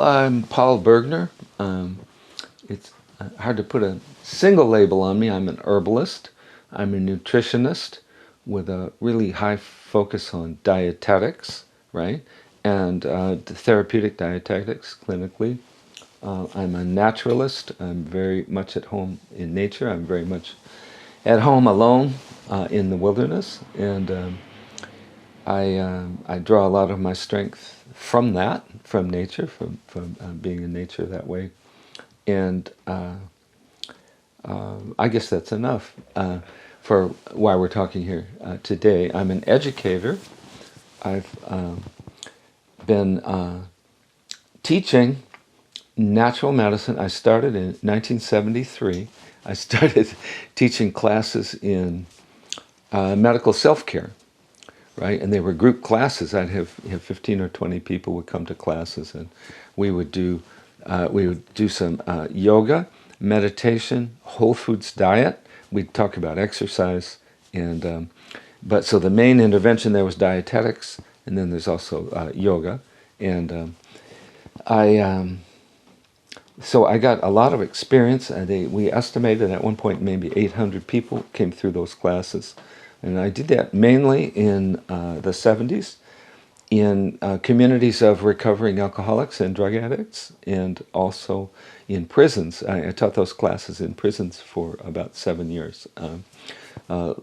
I'm Paul Bergner. It's hard to put a single label on me. I'm an herbalist. I'm a nutritionist with a really high focus on dietetics, right? And therapeutic dietetics clinically. I'm a naturalist. I'm very much at home in nature. I'm very much at home alone in the wilderness. And I draw a lot of my strength from that, from nature, from being in nature that way. And I guess that's enough for why we're talking here today. I'm an educator. I've been teaching natural medicine. I started in 1973. I started teaching classes in medical self-care. Right, and they were group classes. I'd have 15 or 20 people would come to classes, and we would do some yoga, meditation, whole foods diet. We'd talk about exercise, and but so the main intervention there was dietetics, and then there's also yoga, and so I got a lot of experience. We estimated at one point maybe 800 people came through those classes. And I did that mainly in the 70s in communities of recovering alcoholics and drug addicts, and also in prisons. I taught those classes in prisons for about 7 years.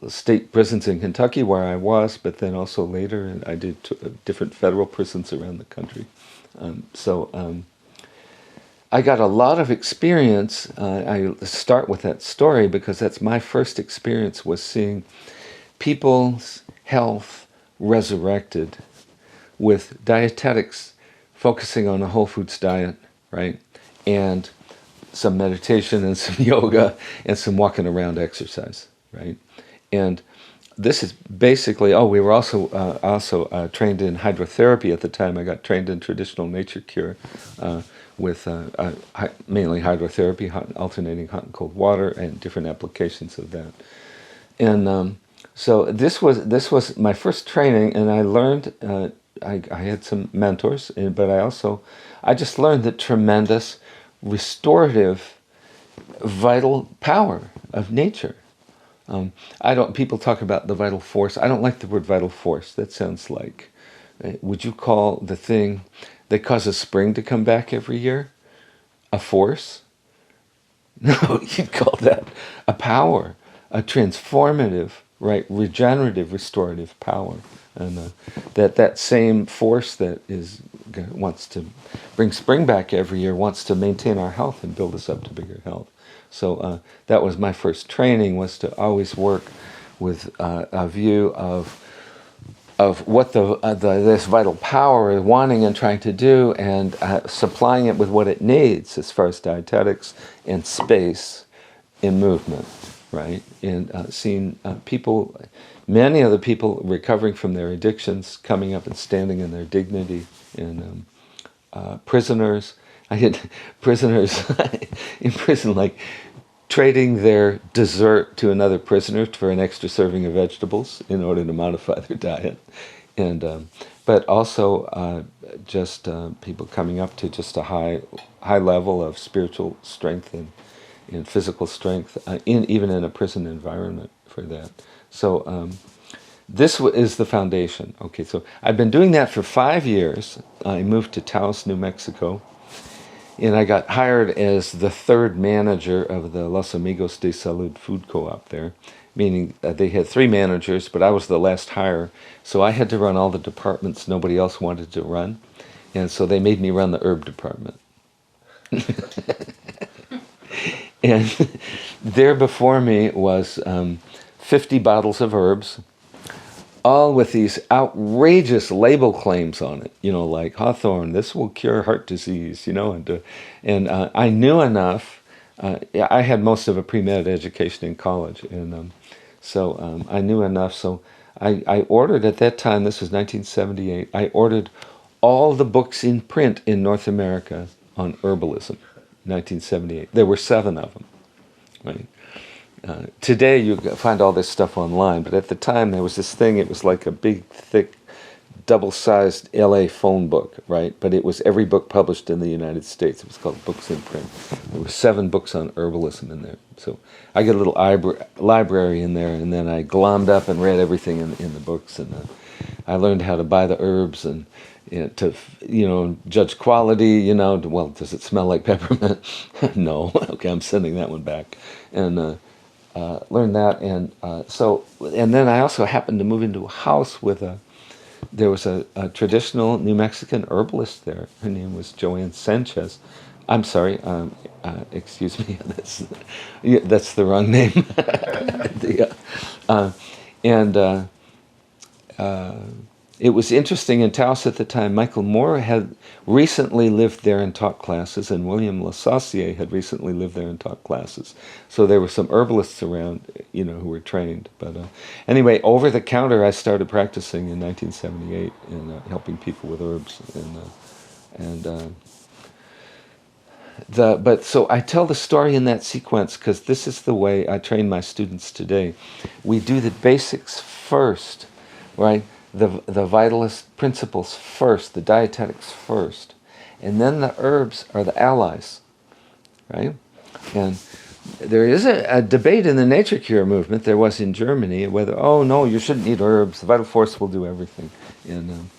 State prisons in Kentucky where I was, but then also later and I did different federal prisons around the country. I got a lot of experience. I start with that story because that's my first experience, was seeing people's health resurrected with dietetics focusing on a whole foods diet, right? And some meditation and some yoga and some walking around exercise, right? And this is basically, we were also trained in hydrotherapy at the time. I got trained in traditional nature cure with mainly hydrotherapy, alternating hot and cold water, and different applications of that. And so this was my first training, and I learned. I had some mentors, but I just learned the tremendous restorative, vital power of nature. People talk about the vital force. I don't like the word vital force. That sounds like, would you call the thing that causes spring to come back every year a force? No, you'd call that a power, a transformative, right, regenerative, restorative power. And that same force that wants to bring spring back every year wants to maintain our health and build us up to bigger health. So that was my first training, was to always work with a view of what this vital power is wanting and trying to do, and supplying it with what it needs as far as dietetics and space in movement, right? And seeing people, many of the people recovering from their addictions, coming up and standing in their dignity, and prisoners. I had prisoners in prison, like, trading their dessert to another prisoner for an extra serving of vegetables in order to modify their diet. And but also just people coming up to just a high level of spiritual strength and physical strength, even in a prison environment for that. So this is the foundation. Okay, so I've been doing that for 5 years. I moved to Taos, New Mexico, and I got hired as the third manager of the Los Amigos de Salud food co-op there, meaning they had 3 managers, but I was the last hire, so I had to run all the departments nobody else wanted to run, and so they made me run the herb department. And there before me was 50 bottles of herbs, all with these outrageous label claims on it, like Hawthorne, this will cure heart disease, and I knew enough. I had most of a pre-med education in college, and so I knew enough. So I ordered at that time, this was 1978, I ordered all the books in print in North America on herbalism, 1978. There were 7 of them, right? Today you find all this stuff online, but at the time there was this thing, it was like a big, thick double-sized LA phone book, right? But it was every book published in the United States. It was called Books in Print. There were 7 books on herbalism in there. So I got a little library in there, and then I glommed up and read everything in the books. And I learned how to buy the herbs and to judge quality. Well, does it smell like peppermint? No. Okay, I'm sending that one back. And learned that, and then I also happened to move into a house with there was a traditional New Mexican herbalist there. Her name was Joanne Sanchez. I'm sorry, excuse me, that's the wrong name. It was interesting in Taos at the time. Michael Moore had recently lived there and taught classes, and William Lassassier had recently lived there and taught classes. So there were some herbalists around, who were trained. But anyway, over the counter, I started practicing in 1978 and helping people with herbs. So I tell the story in that sequence because this is the way I train my students today. We do the basics first, right? The vitalist principles first, the dietetics first, and then the herbs are the allies, right? And there is a debate in the nature cure movement, there was in Germany, whether, oh no, you shouldn't eat herbs, the vital force will do everything. And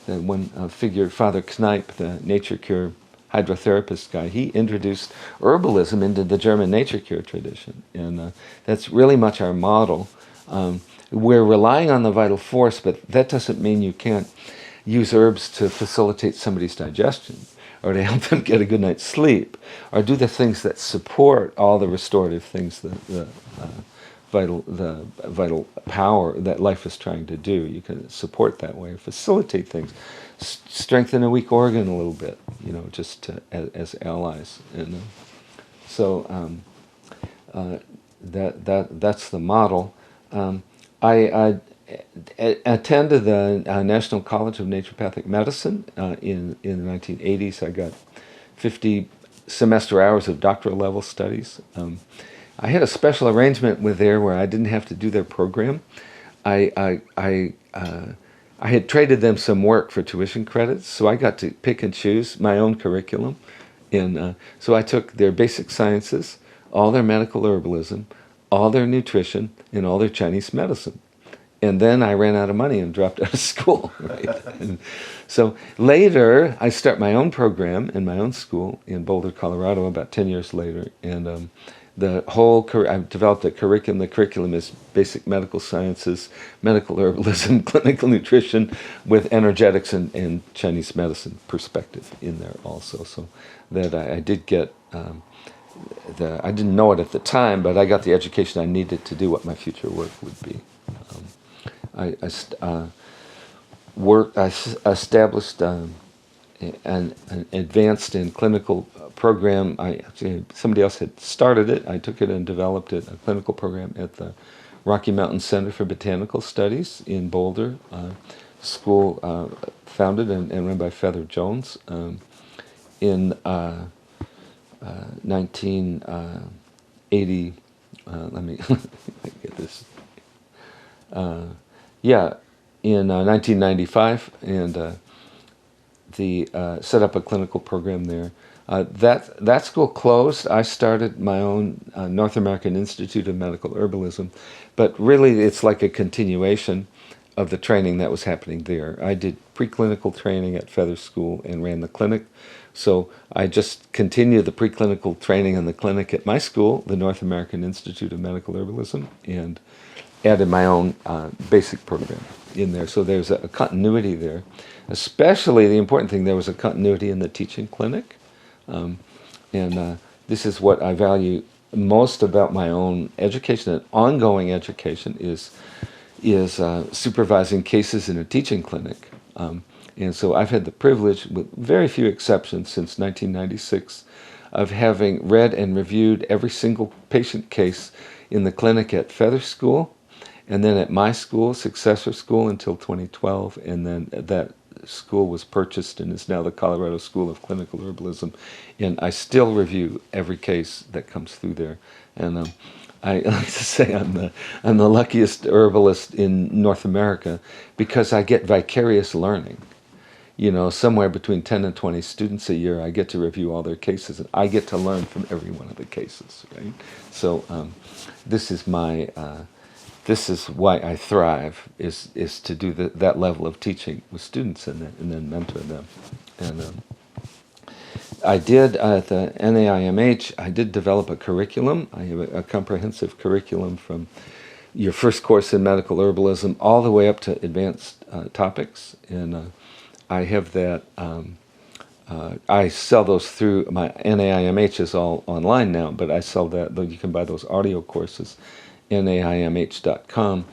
the one figure, Father Kneipp, the nature cure hydrotherapist guy, he introduced herbalism into the German nature cure tradition, and that's really much our model. We're relying on the vital force, but that doesn't mean you can't use herbs to facilitate somebody's digestion or to help them get a good night's sleep or do the things that support all the restorative things, the vital power that life is trying to do. You can support that way, facilitate things, strengthen a weak organ a little bit, just as allies. And that's the model. I attended the National College of Naturopathic Medicine in the 1980s. I got 50 semester hours of doctoral level studies. I had a special arrangement with there where I didn't have to do their program. I had traded them some work for tuition credits, so I got to pick and choose my own curriculum. And so I took their basic sciences, all their medical herbalism, all their nutrition, and all their Chinese medicine. And then I ran out of money and dropped out of school. Right? And so later, I start my own program in my own school in Boulder, Colorado, about 10 years later. And I've developed a curriculum. The curriculum is basic medical sciences, medical herbalism, clinical nutrition, with energetics and Chinese medicine perspective in there also. So that I did get... I didn't know it at the time, but I got the education I needed to do what my future work would be. I established an advanced and clinical program. Somebody else had started it. I took it and developed it, a clinical program at the Rocky Mountain Center for Botanical Studies in Boulder, school founded and run by Feather Jones in 1980. Let me get this. In 1995, and set up a clinical program there. That school closed. I started my own North American Institute of Medical Herbalism, but really it's like a continuation of the training that was happening there. I did preclinical training at Feather School and ran the clinic. So I just continued the preclinical training in the clinic at my school, the North American Institute of Medical Herbalism, and added my own basic program in there. So there's a continuity there. Especially the important thing, there was a continuity in the teaching clinic. This is what I value most about my own education and ongoing education is supervising cases in a teaching clinic. And so I've had the privilege, with very few exceptions since 1996, of having read and reviewed every single patient case in the clinic at Feather School, and then at my school, successor school, until 2012, and then that school was purchased and is now the Colorado School of Clinical Herbalism, and I still review every case that comes through there. And I like to say I'm the luckiest herbalist in North America because I get vicarious learning. You know, somewhere between 10 and 20 students a year, I get to review all their cases, and I get to learn from every one of the cases, right? So this is my, this is why I thrive, is to do that level of teaching with students and then mentor them. And I did, at the NAIMH, I did develop a curriculum. I have a comprehensive curriculum from your first course in medical herbalism all the way up to advanced topics. And I have that, I sell those through, my NAIMH is all online now, but I sell that, you can buy those audio courses, naimh.com.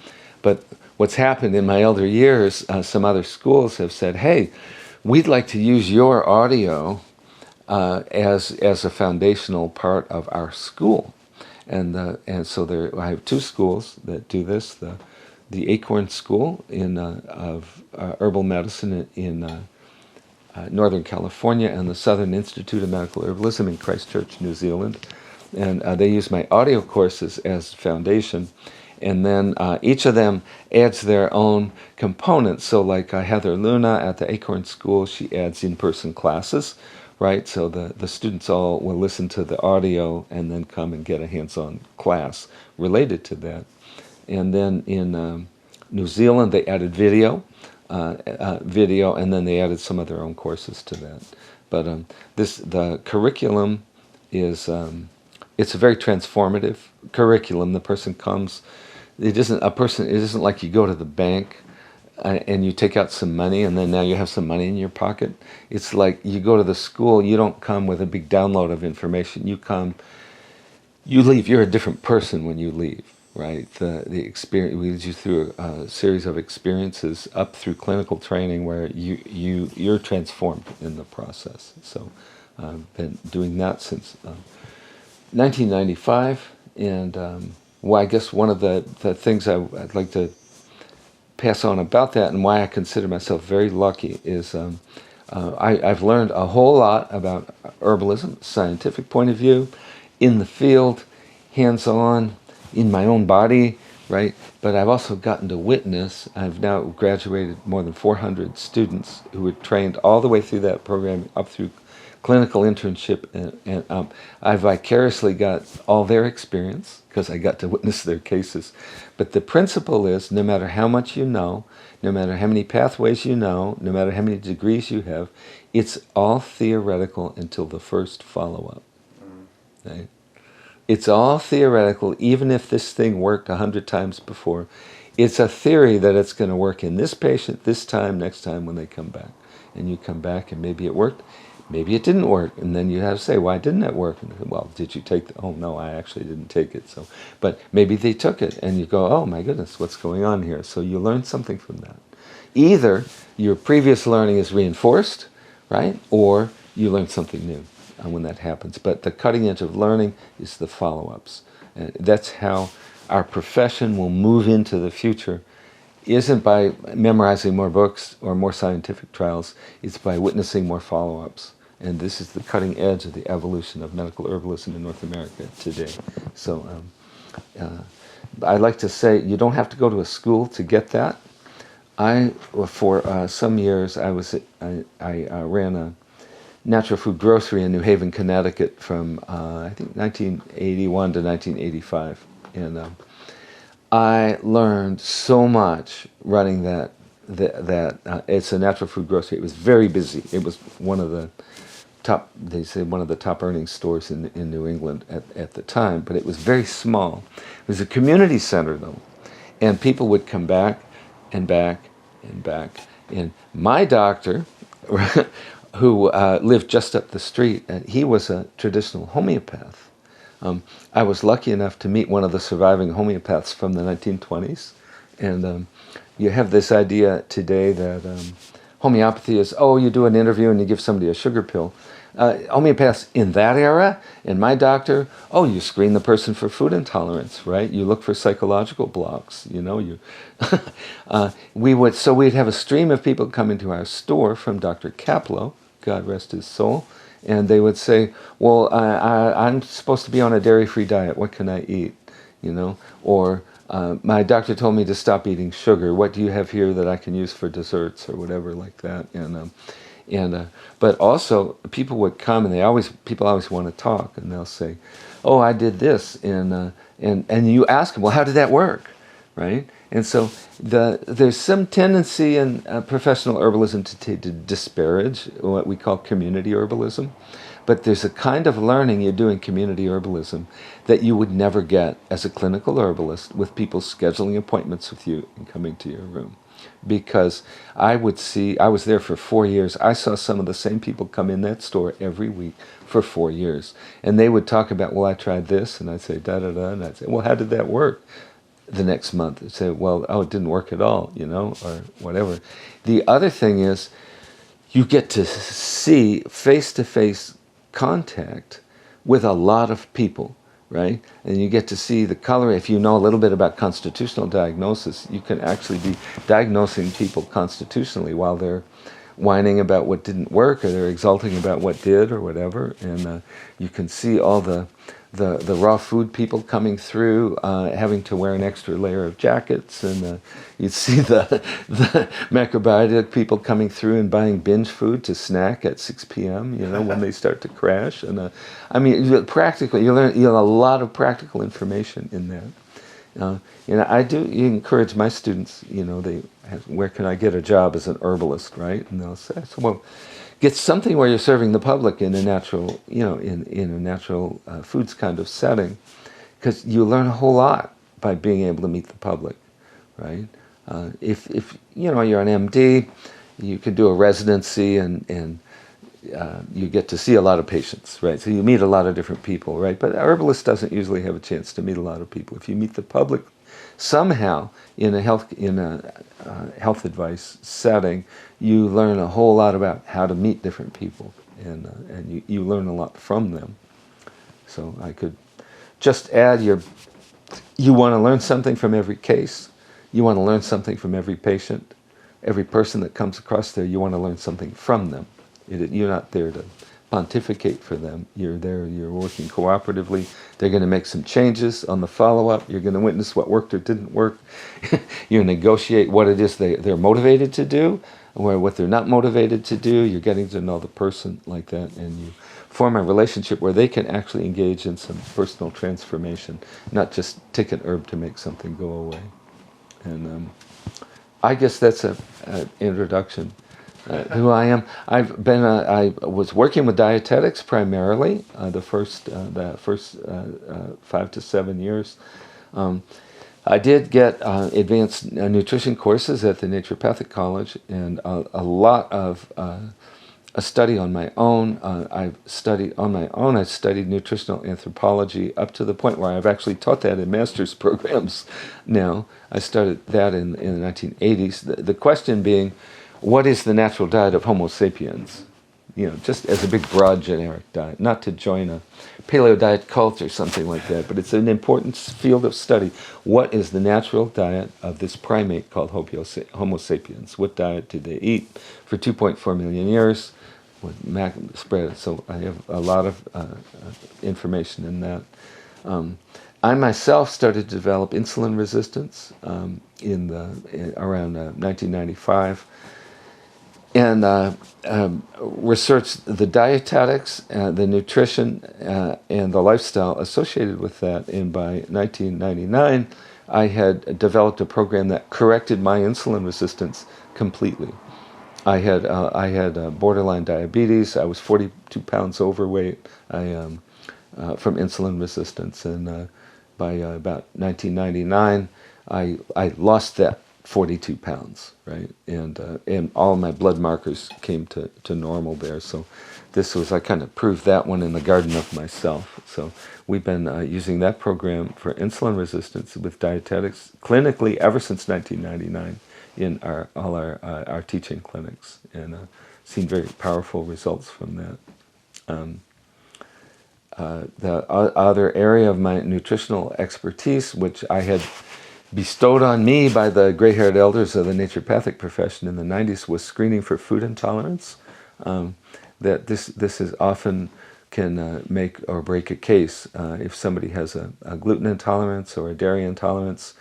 But what's happened in my elder years, some other schools have said, hey, we'd like to use your audio as a foundational part of our school. And so I have two schools that do this, the Acorn School of Herbal Medicine in Northern California, and the Southern Institute of Medical Herbalism in Christchurch, New Zealand. And they use my audio courses as foundation. And then each of them adds their own components. So like Heather Luna at the Acorn School, she adds in-person classes, right? So the students all will listen to the audio and then come and get a hands-on class related to that. And then in New Zealand, they added video, and then they added some of their own courses to that. But the curriculum is, it's a very transformative curriculum. The person comes, it isn't like you go to the bank and you take out some money and then now you have some money in your pocket. It's like you go to the school, you don't come with a big download of information. You leave, you're a different person when you leave, right? The experience leads you through a series of experiences up through clinical training where you're transformed in the process. So I've been doing that since 1995, and well, I guess one of the things I'd like to pass on about that and why I consider myself very lucky is I've learned a whole lot about herbalism, scientific point of view, in the field, hands-on, in my own body, right? But I've also gotten to witness, I've now graduated more than 400 students who were trained all the way through that program up through clinical internship, and I vicariously got all their experience because I got to witness their cases. But the principle is, no matter how much you know, no matter how many pathways you know, no matter how many degrees you have, it's all theoretical until the first follow-up. Right? It's all theoretical, even if this thing worked 100 times before. It's a theory that it's going to work in this patient, this time, next time when they come back. And you come back and maybe it worked, maybe it didn't work. And then you have to say, why didn't it work? And, well, did you take the, oh no, I actually didn't take it. So, but maybe they took it and you go, oh my goodness, what's going on here? So you learn something from that. Either your previous learning is reinforced, right? Or you learn something new when that happens. But the cutting edge of learning is the follow-ups. That's how our profession will move into the future. Isn't by memorizing more books or more scientific trials, it's by witnessing more follow-ups. And this is the cutting edge of the evolution of medical herbalism in North America today. So I like to say you don't have to go to a school to get that. For some years, I ran a natural food grocery in New Haven, Connecticut from, I think, 1981 to 1985. And I learned so much running that it's a natural food grocery. It was very busy. It was one of the top, they say, one of the top earning stores in New England at the time, but it was very small. It was a community center, though. And people would come back and back and back. And my doctor, who lived just up the street, and he was a traditional homeopath. I was lucky enough to meet one of the surviving homeopaths from the 1920s. And you have this idea today that homeopathy is, oh, you do an interview and you give somebody a sugar pill. Homeopaths in that era, and my doctor, oh, you screen the person for food intolerance, right? You look for psychological blocks, you know. We'd have a stream of people come into our store from Dr. Kaplow, God rest his soul, and they would say, well, I'm supposed to be on a dairy-free diet. What can I eat? or my doctor told me to stop eating sugar. What do you have here that I can use for desserts or whatever like that? But also people would come and people always want to talk, and they'll say, "Oh, I did this," and you ask them, "Well, how did that work?" Right? And so there's some tendency in professional herbalism to disparage what we call community herbalism. But there's a kind of learning you do in community herbalism that you would never get as a clinical herbalist with people scheduling appointments with you and coming to your room. Because I was there for 4 years, I saw some of the same people come in that store every week for 4 years. And they would talk about, well, I tried this, and I'd say, da-da-da, and I'd say, well, how did that work? The next month, they'd say, well, oh, it didn't work at all, or whatever. The other thing is, you get to see face-to-face contact with a lot of people, right? And you get to see the color. If you know a little bit about constitutional diagnosis, you can actually be diagnosing people constitutionally while they're whining about what didn't work, or they're exulting about what did, or whatever. And you can see all the raw food people coming through, having to wear an extra layer of jackets, and you'd see the macrobiotic people coming through and buying binge food to snack at 6 p.m. When they start to crash. And I mean, practically, you learn a lot of practical information in that. I do encourage my students. Where can I get a job as an herbalist, right? And they'll say, well, get something where you're serving the public in a natural, in a natural foods kind of setting, because you learn a whole lot by being able to meet the public, right? If you're an MD, you could do a residency and you get to see a lot of patients, right? So you meet a lot of different people, right? But a herbalist doesn't usually have a chance to meet a lot of people. If you meet the public somehow in a health advice setting, you learn a whole lot about how to meet different people, and you learn a lot from them. So I could just add, you want to learn something from every case. You want to learn something from every patient. Every person that comes across there, you want to learn something from them. You're not there to pontificate for them. You're there, you're working cooperatively. They're going to make some changes on the follow-up. You're going to witness what worked or didn't work. You negotiate what it is they're motivated to do, or what they're not motivated to do. You're getting to know the person like that, and you form a relationship where they can actually engage in some personal transformation, not just take an herb to make something go away. And I guess that's an introduction. Who I am. I was working with dietetics primarily the first 5 to 7 years. I did get advanced nutrition courses at the Naturopathic College, and a lot of a study on my own. I've studied on my own. I studied nutritional anthropology up to the point where I've actually taught that in master's programs now. I started that in the 1980s. The question being, what is the natural diet of Homo sapiens? Just as a big, broad, generic diet, not to join a paleo diet cult or something like that, but it's an important field of study. What is the natural diet of this primate called Homo sapiens? What diet did they eat for 2.4 million years? What spread? So I have a lot of information in that. I myself started to develop insulin resistance around 1995. And researched the dietetics, the nutrition, and the lifestyle associated with that. And by 1999, I had developed a program that corrected my insulin resistance completely. I had borderline diabetes. I was 42 pounds overweight from insulin resistance. And by about 1999, I lost that 42 pounds, right? And all my blood markers came to normal there. So I kind of proved that one in the garden of myself. So we've been using that program for insulin resistance with dietetics clinically ever since 1999 in all our teaching clinics, and seen very powerful results from that. The other area of my nutritional expertise, which I had bestowed on me by the gray-haired elders of the naturopathic profession in the 90s, was screening for food intolerance. That this is often make or break a case. If somebody has a gluten intolerance or a dairy intolerance,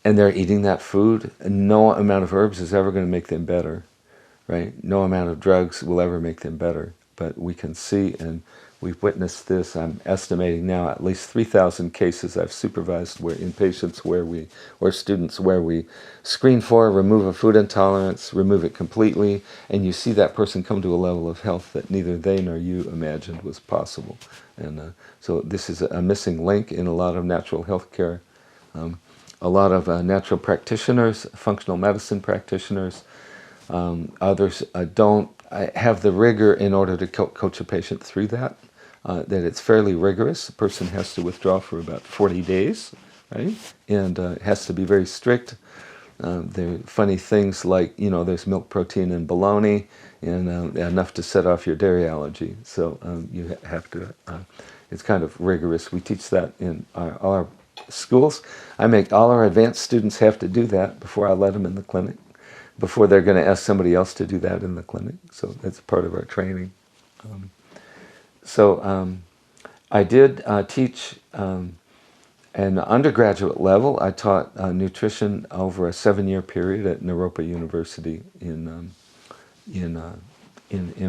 and they're eating that food, no amount of herbs is ever going to make them better, right? No amount of drugs will ever make them better. But we can see, and we've witnessed this, I'm estimating now at least 3,000 cases I've supervised in patients or students where we screen for, remove a food intolerance, remove it completely, and you see that person come to a level of health that neither they nor you imagined was possible. And so this is a missing link in a lot of natural health care. A lot of natural practitioners, functional medicine practitioners, others don't have the rigor in order to coach a patient through that, that it's fairly rigorous. A person has to withdraw for about 40 days, right? And it has to be very strict. There are funny things like, there's milk protein in bologna and enough to set off your dairy allergy. So you have to, it's kind of rigorous. We teach that in all our schools. I make all our advanced students have to do that before I let them in the clinic, before they're going to ask somebody else to do that in the clinic. So that's part of our training. I did teach an undergraduate level. I taught nutrition over a 7-year period at Naropa University in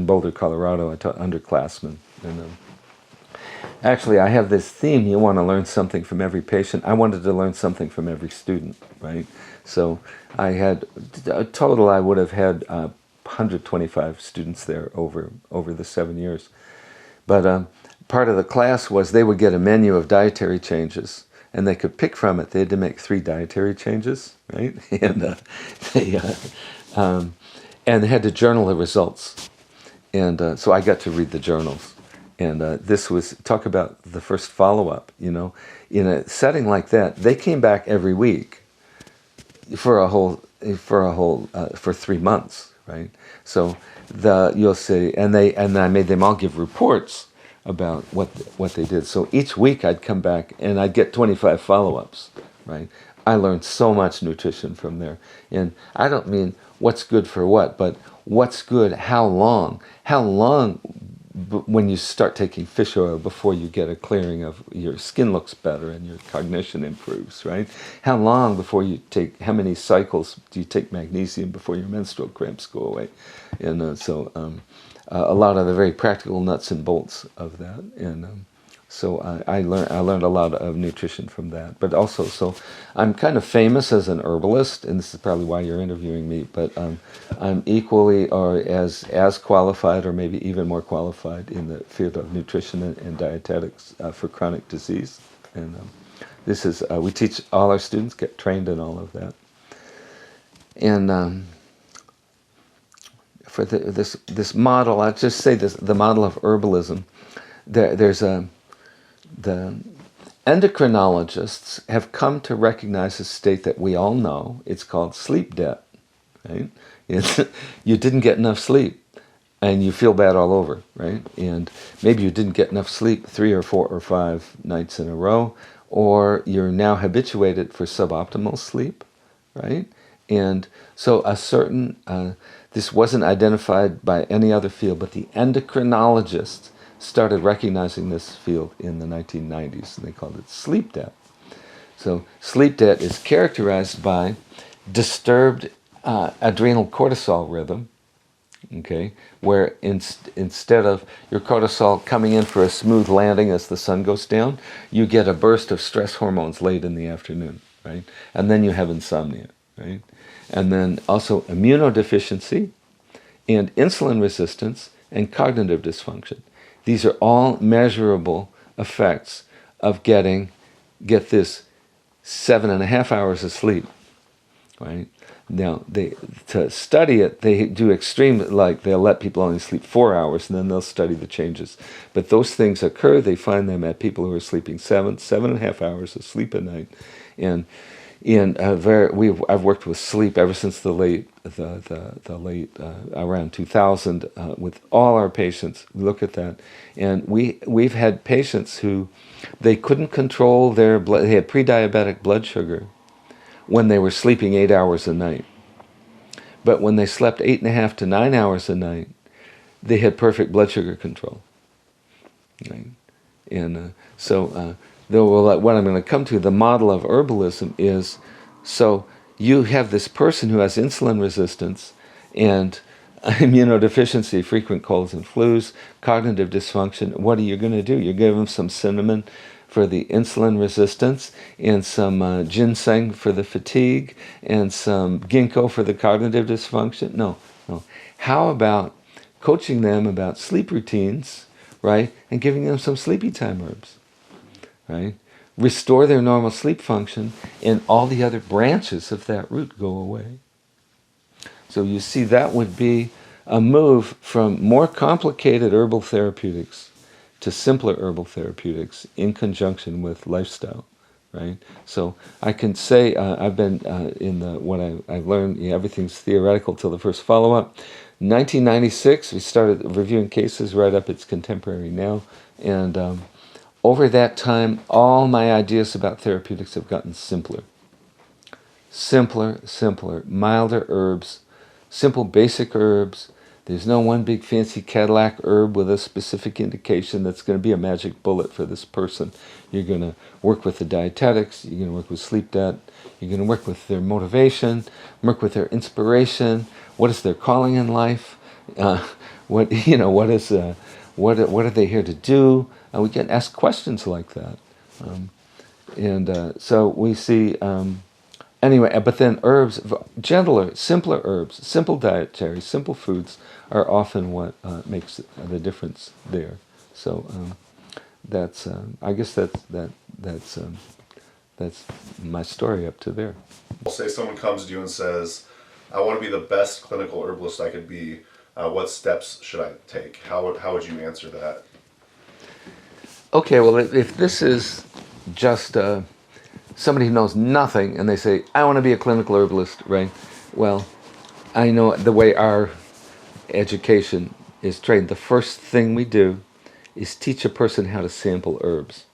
Boulder, Colorado. I taught underclassmen. And actually, I have this theme: you want to learn something from every patient. I wanted to learn something from every student, right? So I had a total. I would have had 125 students there over the 7 years. But part of the class was they would get a menu of dietary changes, and they could pick from it. They had to make 3 dietary changes, right? And they had to journal the results. And so I got to read the journals. And this was, talk about the first follow-up, in a setting like that. They came back every week for 3 months, right? So you'll see, and I made them all give reports about what they did. So each week I'd come back and I'd get 25 follow-ups, right? I learned so much nutrition from there. And I don't mean what's good for what, but what's good, how long when you start taking fish oil before you get a clearing of your skin looks better and your cognition improves, right? How long before you take, how many cycles do you take magnesium before your menstrual cramps go away? And a lot of the very practical nuts and bolts of that. And so I learned a lot of nutrition from that. But also, so I'm kind of famous as an herbalist, and this is probably why you're interviewing me, but I'm equally or as qualified or maybe even more qualified in the field of nutrition and dietetics for chronic disease. And this is, we teach all our students, get trained in all of that. And for this model, I'll just say this, the model of herbalism, the endocrinologists have come to recognize a state that we all know. It's called sleep debt, right? You didn't get enough sleep and you feel bad all over, right? And maybe you didn't get enough sleep 3 or 4 or 5 nights in a row, or you're now habituated for suboptimal sleep, right? And so this wasn't identified by any other field, but the endocrinologists started recognizing this field in the 1990s, and they called it sleep debt. So sleep debt is characterized by disturbed adrenal cortisol rhythm, okay, where instead of your cortisol coming in for a smooth landing as the sun goes down, you get a burst of stress hormones late in the afternoon, right? And then you have insomnia, right? And then also immunodeficiency and insulin resistance and cognitive dysfunction. These are all measurable effects of get this, 7.5 hours of sleep, right? Now, to study it, they do extreme, like they'll let people only sleep 4 hours and then they'll study the changes. But those things occur, they find them at people who are sleeping 7.5 hours of sleep a night. And I've worked with sleep ever since the late around 2000 with all our patients. We look at that, and we've had patients who they couldn't control their blood. They had pre-diabetic blood sugar when they were sleeping 8 hours a night, but when they slept 8.5 to 9 hours a night, they had perfect blood sugar control. right? And what I'm going to come to, the model of herbalism is, so you have this person who has insulin resistance and immunodeficiency, frequent colds and flus, cognitive dysfunction. What are you going to do? You give them some cinnamon for the insulin resistance, and some ginseng for the fatigue, and some ginkgo for the cognitive dysfunction? No, no. How about coaching them about sleep routines, right, and giving them some sleepy time herbs, right? Restore their normal sleep function, and all the other branches of that root go away. So you see, that would be a move from more complicated herbal therapeutics to simpler herbal therapeutics in conjunction with lifestyle, right? So I can say I've been what I've learned, everything's theoretical till the first follow-up. 1996, we started reviewing cases right up its contemporary now, and over that time, all my ideas about therapeutics have gotten simpler. Simpler, milder herbs, simple basic herbs. There's no one big fancy Cadillac herb with a specific indication that's going to be a magic bullet for this person. You're going to work with the dietetics, you're going to work with sleep debt, you're going to work with their motivation, work with their inspiration, what is their calling in life, what are they here to do? We can ask questions like that. So we see, anyway, but then herbs, gentler, simpler herbs, simple dietary, simple foods are often what makes the difference there. So that's, I guess that's my story up to there. Say someone comes to you and says, I want to be the best clinical herbalist I could be. What steps should I take? How would you answer that? Okay, well, if this is just somebody who knows nothing and they say, I want to be a clinical herbalist, right? Well, I know the way our education is trained, the first thing we do is teach a person how to sample herbs,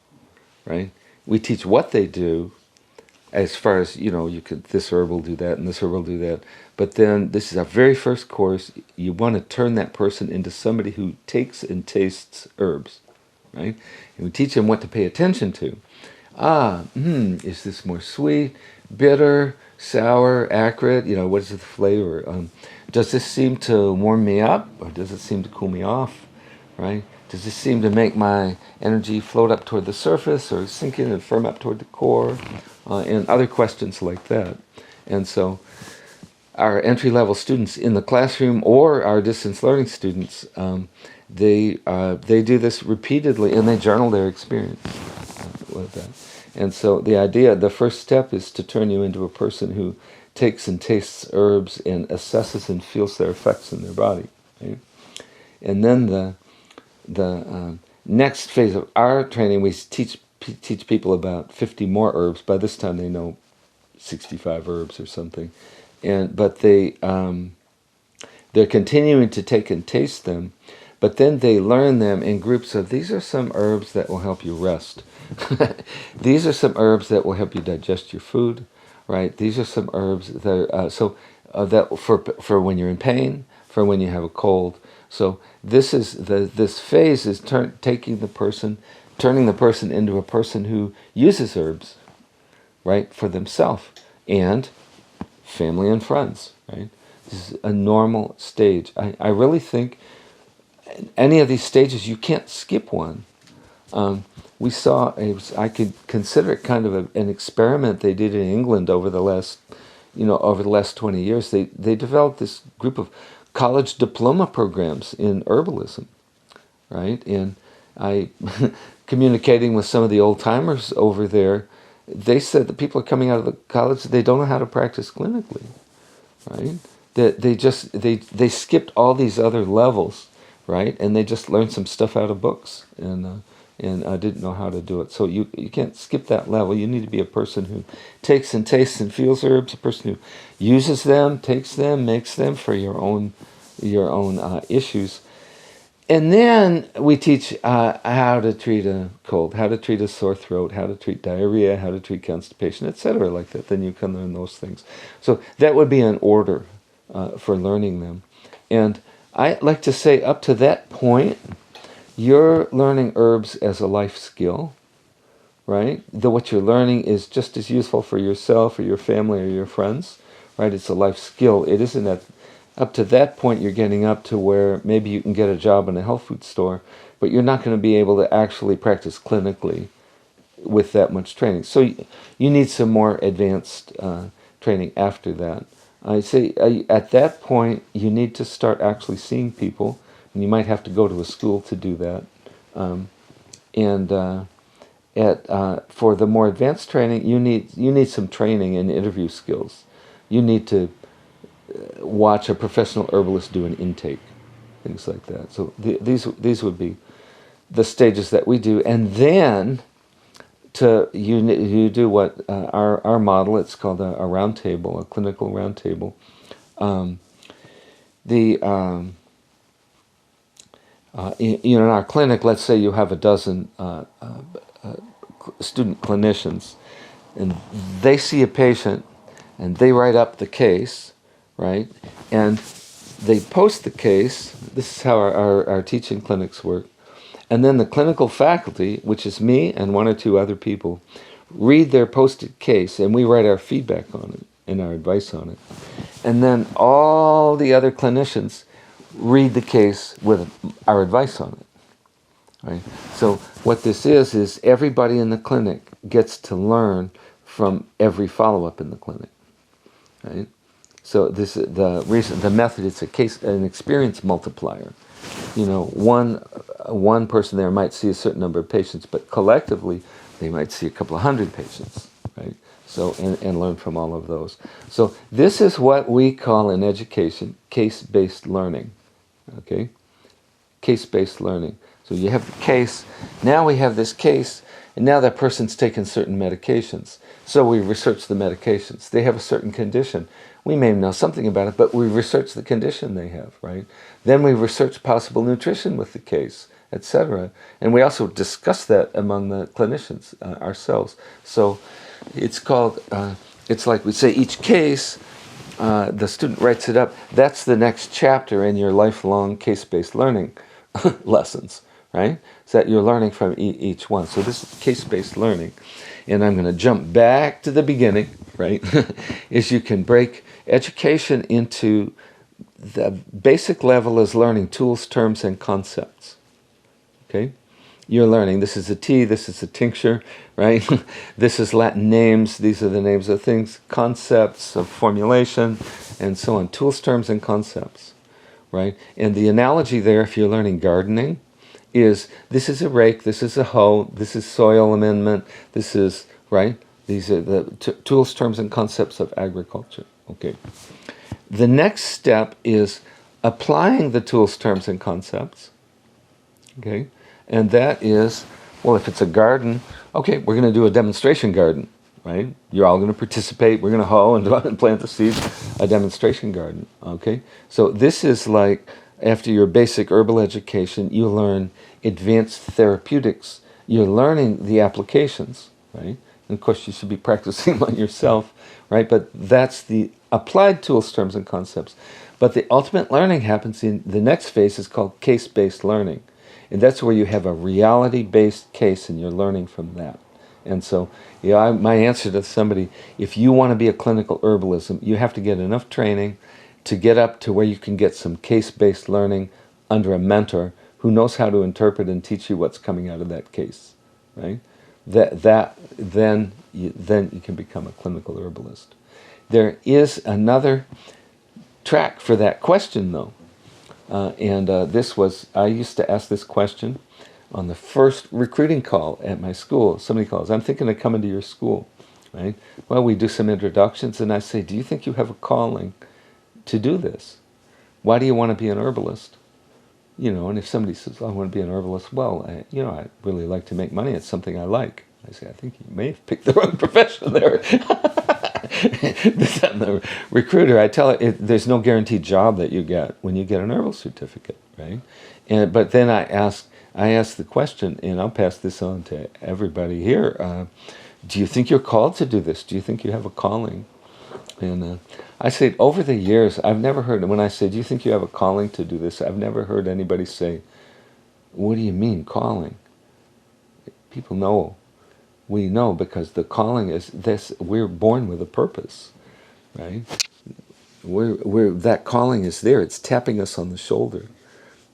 right? We teach what they do as far as, this herb will do that and this herb will do that. But then this is our very first course. You want to turn that person into somebody who takes and tastes herbs, right? And we teach them what to pay attention to. Is this more sweet, bitter, sour, acrid? What is the flavor? Does this seem to warm me up, or does it seem to cool me off, right? Does this seem to make my energy float up toward the surface, or sink in and firm up toward the core? And other questions like that. And so our entry-level students in the classroom, or our distance learning students, they do this repeatedly, and they journal their experience with that. And so the first step is to turn you into a person who takes and tastes herbs and assesses and feels their effects in their body. Right? And then the next phase of our training, we teach people about 50 more herbs. By this time, they know 65 herbs or something, but they're continuing to take and taste them. But then they learn them in groups of, these are some herbs that will help you rest. These are some herbs that will help you digest your food, right? These are some herbs that are, that for when you're in pain, for when you have a cold. So this phase is turning the person into a person who uses herbs, right, for themselves and family and friends, right? This is a normal stage. I really think any of these stages, you can't skip one. We saw, I could consider it kind of an experiment they did in England over the last 20 years. They developed this group of college diploma programs in herbalism, right? And I, communicating with some of the old timers over there, they said that people are coming out of the college, they don't know how to practice clinically, right? That they skipped all these other levels, right? And they just learned some stuff out of books, and I didn't know how to do it. So you can't skip that level. You need to be a person who takes and tastes and feels herbs, a person who uses them, takes them, makes them for your own issues. And then we teach how to treat a cold, how to treat a sore throat, how to treat diarrhea, how to treat constipation, etc. like that. Then you can learn those things. So that would be an order for learning them. And I like to say up to that point, You're learning herbs as a life skill, right? What you're learning is just as useful for yourself or your family or your friends, right? It's a life skill. It isn't up to that point you're getting up to where maybe you can get a job in a health food store, but you're not going to be able to actually practice clinically with that much training. So you need some more advanced training after that. I say at that point you need to start actually seeing people, and you might have to go to a school to do that. And for the more advanced training, you need some training in interview skills. You need to watch a professional herbalist do an intake, things like that. So these would be the stages that we do, and then you do what our model. It's called a round table, a clinical round table. In our clinic, let's say you have a dozen student clinicians, and they see a patient, and they write up the case, right? And they post the case. This is how our teaching clinics work. And then the clinical faculty, which is me and one or two other people, read their posted case, and we write our feedback on it and our advice on it. And then all the other clinicians read the case with our advice on it. Right? So what this is everybody in the clinic gets to learn from every follow-up in the clinic. Right? So this the method. It's an experience multiplier. One person there might see a certain number of patients, but collectively they might see a couple of hundred patients, right? So and learn from all of those. So this is what we call in education case-based learning. Okay, case-based learning. So you have the case. Now we have this case, and now that person's taken certain medications. So we research the medications. They have a certain condition. We may know something about it, but we research the condition they have, right? Then we research possible nutrition with the case, etc. And we also discuss that among the clinicians ourselves. So it's called, it's like we say each case, the student writes it up. That's the next chapter in your lifelong case-based learning lessons, right? So that you're learning from each one. So this is case-based learning. And I'm going to jump back to the beginning, right? Is you can break education into the basic level is learning tools, terms, and concepts. Okay? You're learning, this is a tea, this is a tincture, right? This is Latin names, these are the names of things, concepts of formulation, and so on. Tools, terms, and concepts, right? And the analogy there, if you're learning gardening, is this is a rake, this is a hoe, this is soil amendment, this is, right? These are the tools, terms, and concepts of agriculture. Okay. The next step is applying the tools, terms, and concepts. Okay. And that is, well, if it's a garden, okay, we're going to do a demonstration garden, right? You're all going to participate. We're going to hoe and plant the seeds, a demonstration garden. Okay. So this is like, after your basic herbal education, you learn advanced therapeutics. You're learning the applications, right? And of course, you should be practicing on yourself, right? But that's the applied tools, terms, and concepts. But the ultimate learning happens in the next phase is called case-based learning. And that's where you have a reality-based case and you're learning from that. And so, my answer to somebody, if you want to be a clinical herbalism, you have to get enough training to get up to where you can get some case-based learning under a mentor who knows how to interpret and teach you what's coming out of that case, right? Then you can become a clinical herbalist. There is another track for that question, though. I used to ask this question on the first recruiting call at my school. Somebody calls, I'm thinking of coming to your school, right? Well, we do some introductions, and I say, do you think you have a calling to do this? Why do you want to be an herbalist? And if somebody says, I want to be an herbalist, well, I really like to make money. It's something I like. I say, I think you may have picked the wrong profession there. The recruiter, I tell it, there's no guaranteed job that you get when you get an herbal certificate, right? But then I ask the question, and I'll pass this on to everybody here. Do you think you're called to do this? Do you think you have a calling? And I say, over the years, I've never heard, when I say, do you think you have a calling to do this? I've never heard anybody say, What do you mean, calling? People know. We know because the calling is this. We're born with a purpose, right? That calling is there. It's tapping us on the shoulder.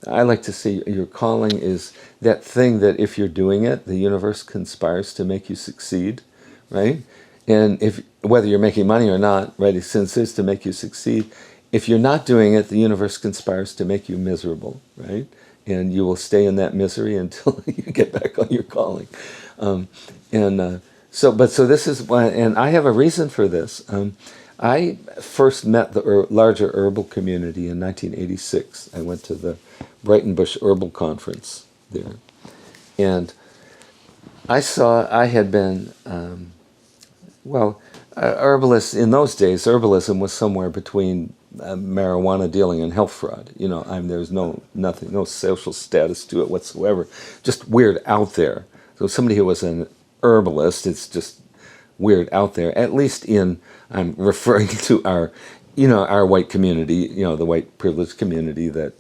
I like to say your calling is that thing that if you're doing it, the universe conspires to make you succeed, right? And if whether you're making money or not, right, it is to make you succeed. If you're not doing it, the universe conspires to make you miserable, right? And you will stay in that misery until you get back on your calling. Um, so this is why, and I have a reason for this. I first met the larger herbal community in 1986. I went to the Brighton Bush Herbal Conference there. And I had been, herbalists, in those days, herbalism was somewhere between marijuana dealing and health fraud. There's nothing, no social status to it whatsoever. Just weird out there. So somebody who was an herbalist, it's just weird out there. At least I'm referring to our white community, the white privileged community that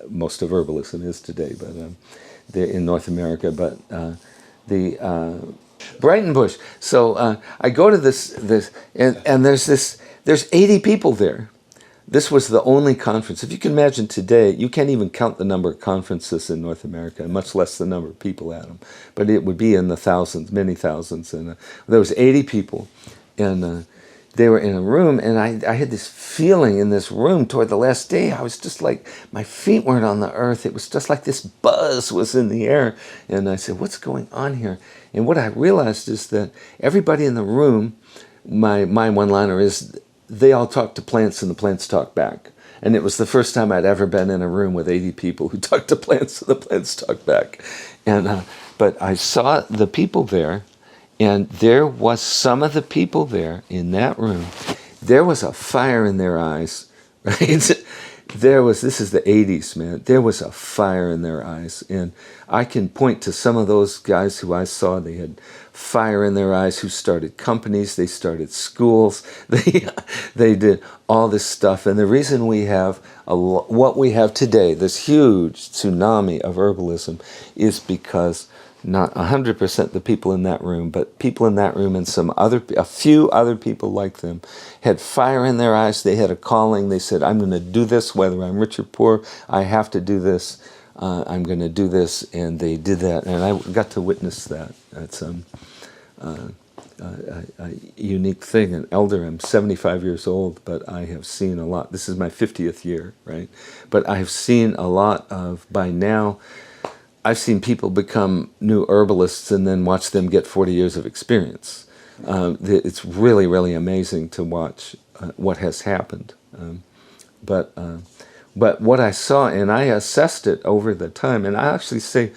most of herbalism is today, but they're in North America. But the Brighton Bush. So I go to this and there's 80 people there. This was the only conference. If you can imagine today, you can't even count the number of conferences in North America, much less the number of people at them. But it would be in the thousands, many thousands. And there was 80 people, and they were in a room, and I had this feeling in this room toward the last day. I was just like, my feet weren't on the earth. It was just like this buzz was in the air. And I said, what's going on here? And what I realized is that everybody in the room, my one-liner is, they all talk to plants and the plants talk back. And it was the first time I'd ever been in a room with 80 people who talked to plants and the plants talk back. And but I saw the people there, and there was some of the people there in that room. There was a fire in their eyes, right? This is the 80s, man. There was a fire in their eyes. And I can point to some of those guys who I saw, they had fire in their eyes, who started companies, they started schools, they did all this stuff. And the reason we have what we have today, this huge tsunami of herbalism, is because not 100% the people in that room, but people in that room and a few other people like them had fire in their eyes. They had a calling. They said, I'm going to do this, whether I'm rich or poor. I have to do this. I'm going to do this. And they did that. And I got to witness that. It's a unique thing. An elder, I'm 75 years old, but I have seen a lot. This is my 50th year, right? But I have seen a lot of, by now, I've seen people become new herbalists and then watch them get 40 years of experience. It's really, really amazing to watch what has happened. But what I saw, and I assessed it over the time, and I actually say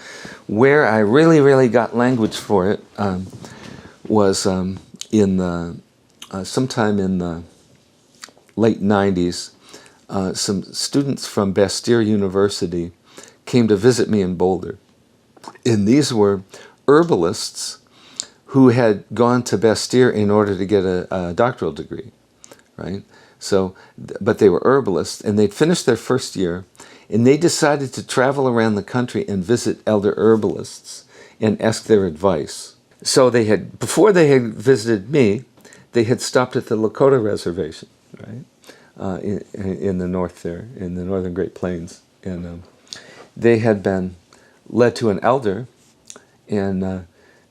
where I really, really got language for it was sometime in the late 90s. Some students from Bastyr University came to visit me in Boulder. And these were herbalists who had gone to Bastyr in order to get a doctoral degree, right? So, but they were herbalists, and they'd finished their first year, and they decided to travel around the country and visit elder herbalists and ask their advice. So before they had visited me, they had stopped at the Lakota Reservation, right? In the north there, in the northern Great Plains. And they had been led to an elder, and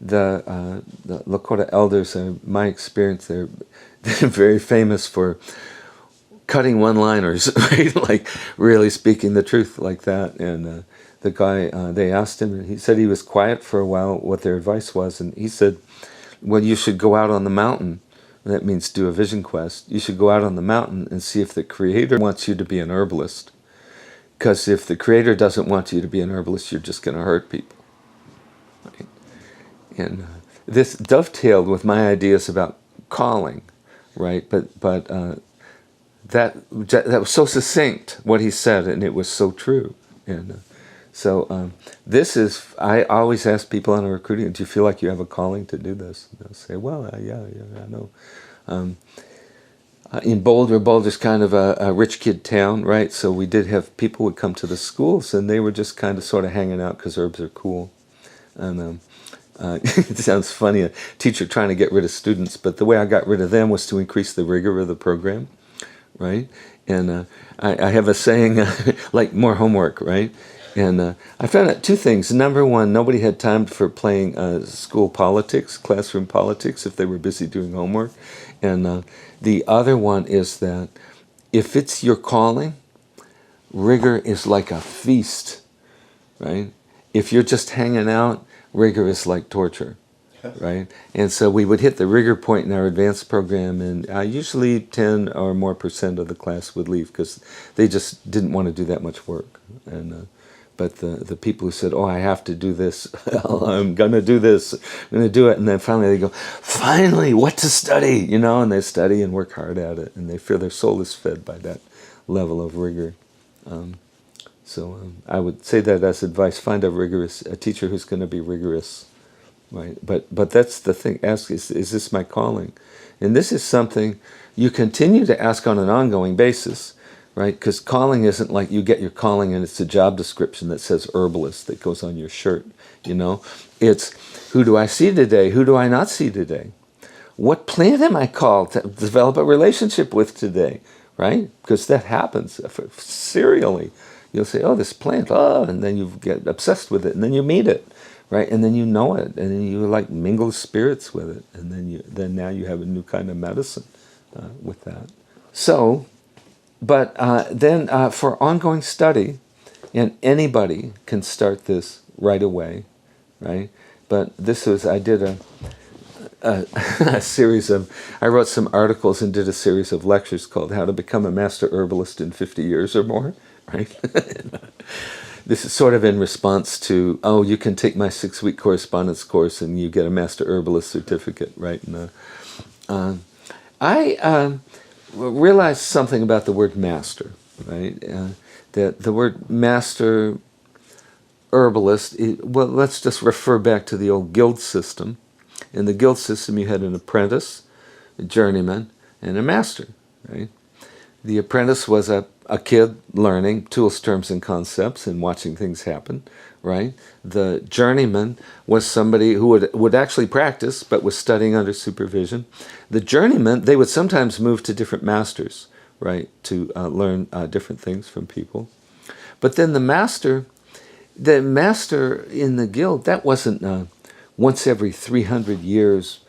the Lakota Elders, my experience, they're very famous for cutting one-liners, right? Like really speaking the truth like that. And the guy, they asked him, and he said he was quiet for a while, what their advice was. And he said, well, you should go out on the mountain. That means do a vision quest. You should go out on the mountain and see if the Creator wants you to be an herbalist. Because if the Creator doesn't want you to be an herbalist, you're just going to hurt people. Right? And this dovetailed with my ideas about calling, right? But that was so succinct, what he said, and it was so true. And so this is, I always ask people on a recruiting, do you feel like you have a calling to do this? And they'll say, well, yeah, I know. in Boulder's kind of a rich kid town, right? So we did have people would come to the schools, and they were just kind of sort of hanging out because herbs are cool. And it sounds funny, a teacher trying to get rid of students, but the way I got rid of them was to increase the rigor of the program, right? And I have a saying, like more homework, right? And I found out two things. Number one, nobody had time for playing school politics, classroom politics, if they were busy doing homework. And the other one is that if it's your calling, rigor is like a feast, right? If you're just hanging out, rigor is like torture, right? And so we would hit the rigor point in our advanced program, and usually 10 or more % of the class would leave because they just didn't want to do that much work. And but the people who said, "Oh, I have to do this. I'm gonna do this. I'm gonna do it," and then finally they go, "Finally, what to study?" You know, and they study and work hard at it, and they feel their soul is fed by that level of rigor. So I would say that as advice: find a teacher who's going to be rigorous, right? But that's the thing. Ask: is this my calling? And this is something you continue to ask on an ongoing basis. Right? Because calling isn't like you get your calling and it's a job description that says herbalist that goes on your shirt, you know? It's, who do I see today? Who do I not see today? What plant am I called to develop a relationship with today? Right? Because that happens serially. You'll say, oh, this plant, and then you get obsessed with it, and then you meet it, right? And then you know it, and then you like mingle spirits with it, and then now you have a new kind of medicine with that. So, but then for ongoing study, and anybody can start this right away, right? But this was, I did a series of, I wrote some articles and did a series of lectures called How to Become a Master Herbalist in 50 Years or More, right? This is sort of in response to, oh, you can take my 6-week correspondence course and you get a Master Herbalist certificate, right? And I realized something about the word master, right? That the word master herbalist, well, let's just refer back to the old guild system. In the guild system, you had an apprentice, a journeyman, and a master, right? The apprentice was a kid learning tools, terms, and concepts and watching things happen, right? The journeyman was somebody who would actually practice, but was studying under supervision. The journeyman, they would sometimes move to different masters, right, to learn different things from people. But then the master in the guild, that wasn't once every 300 years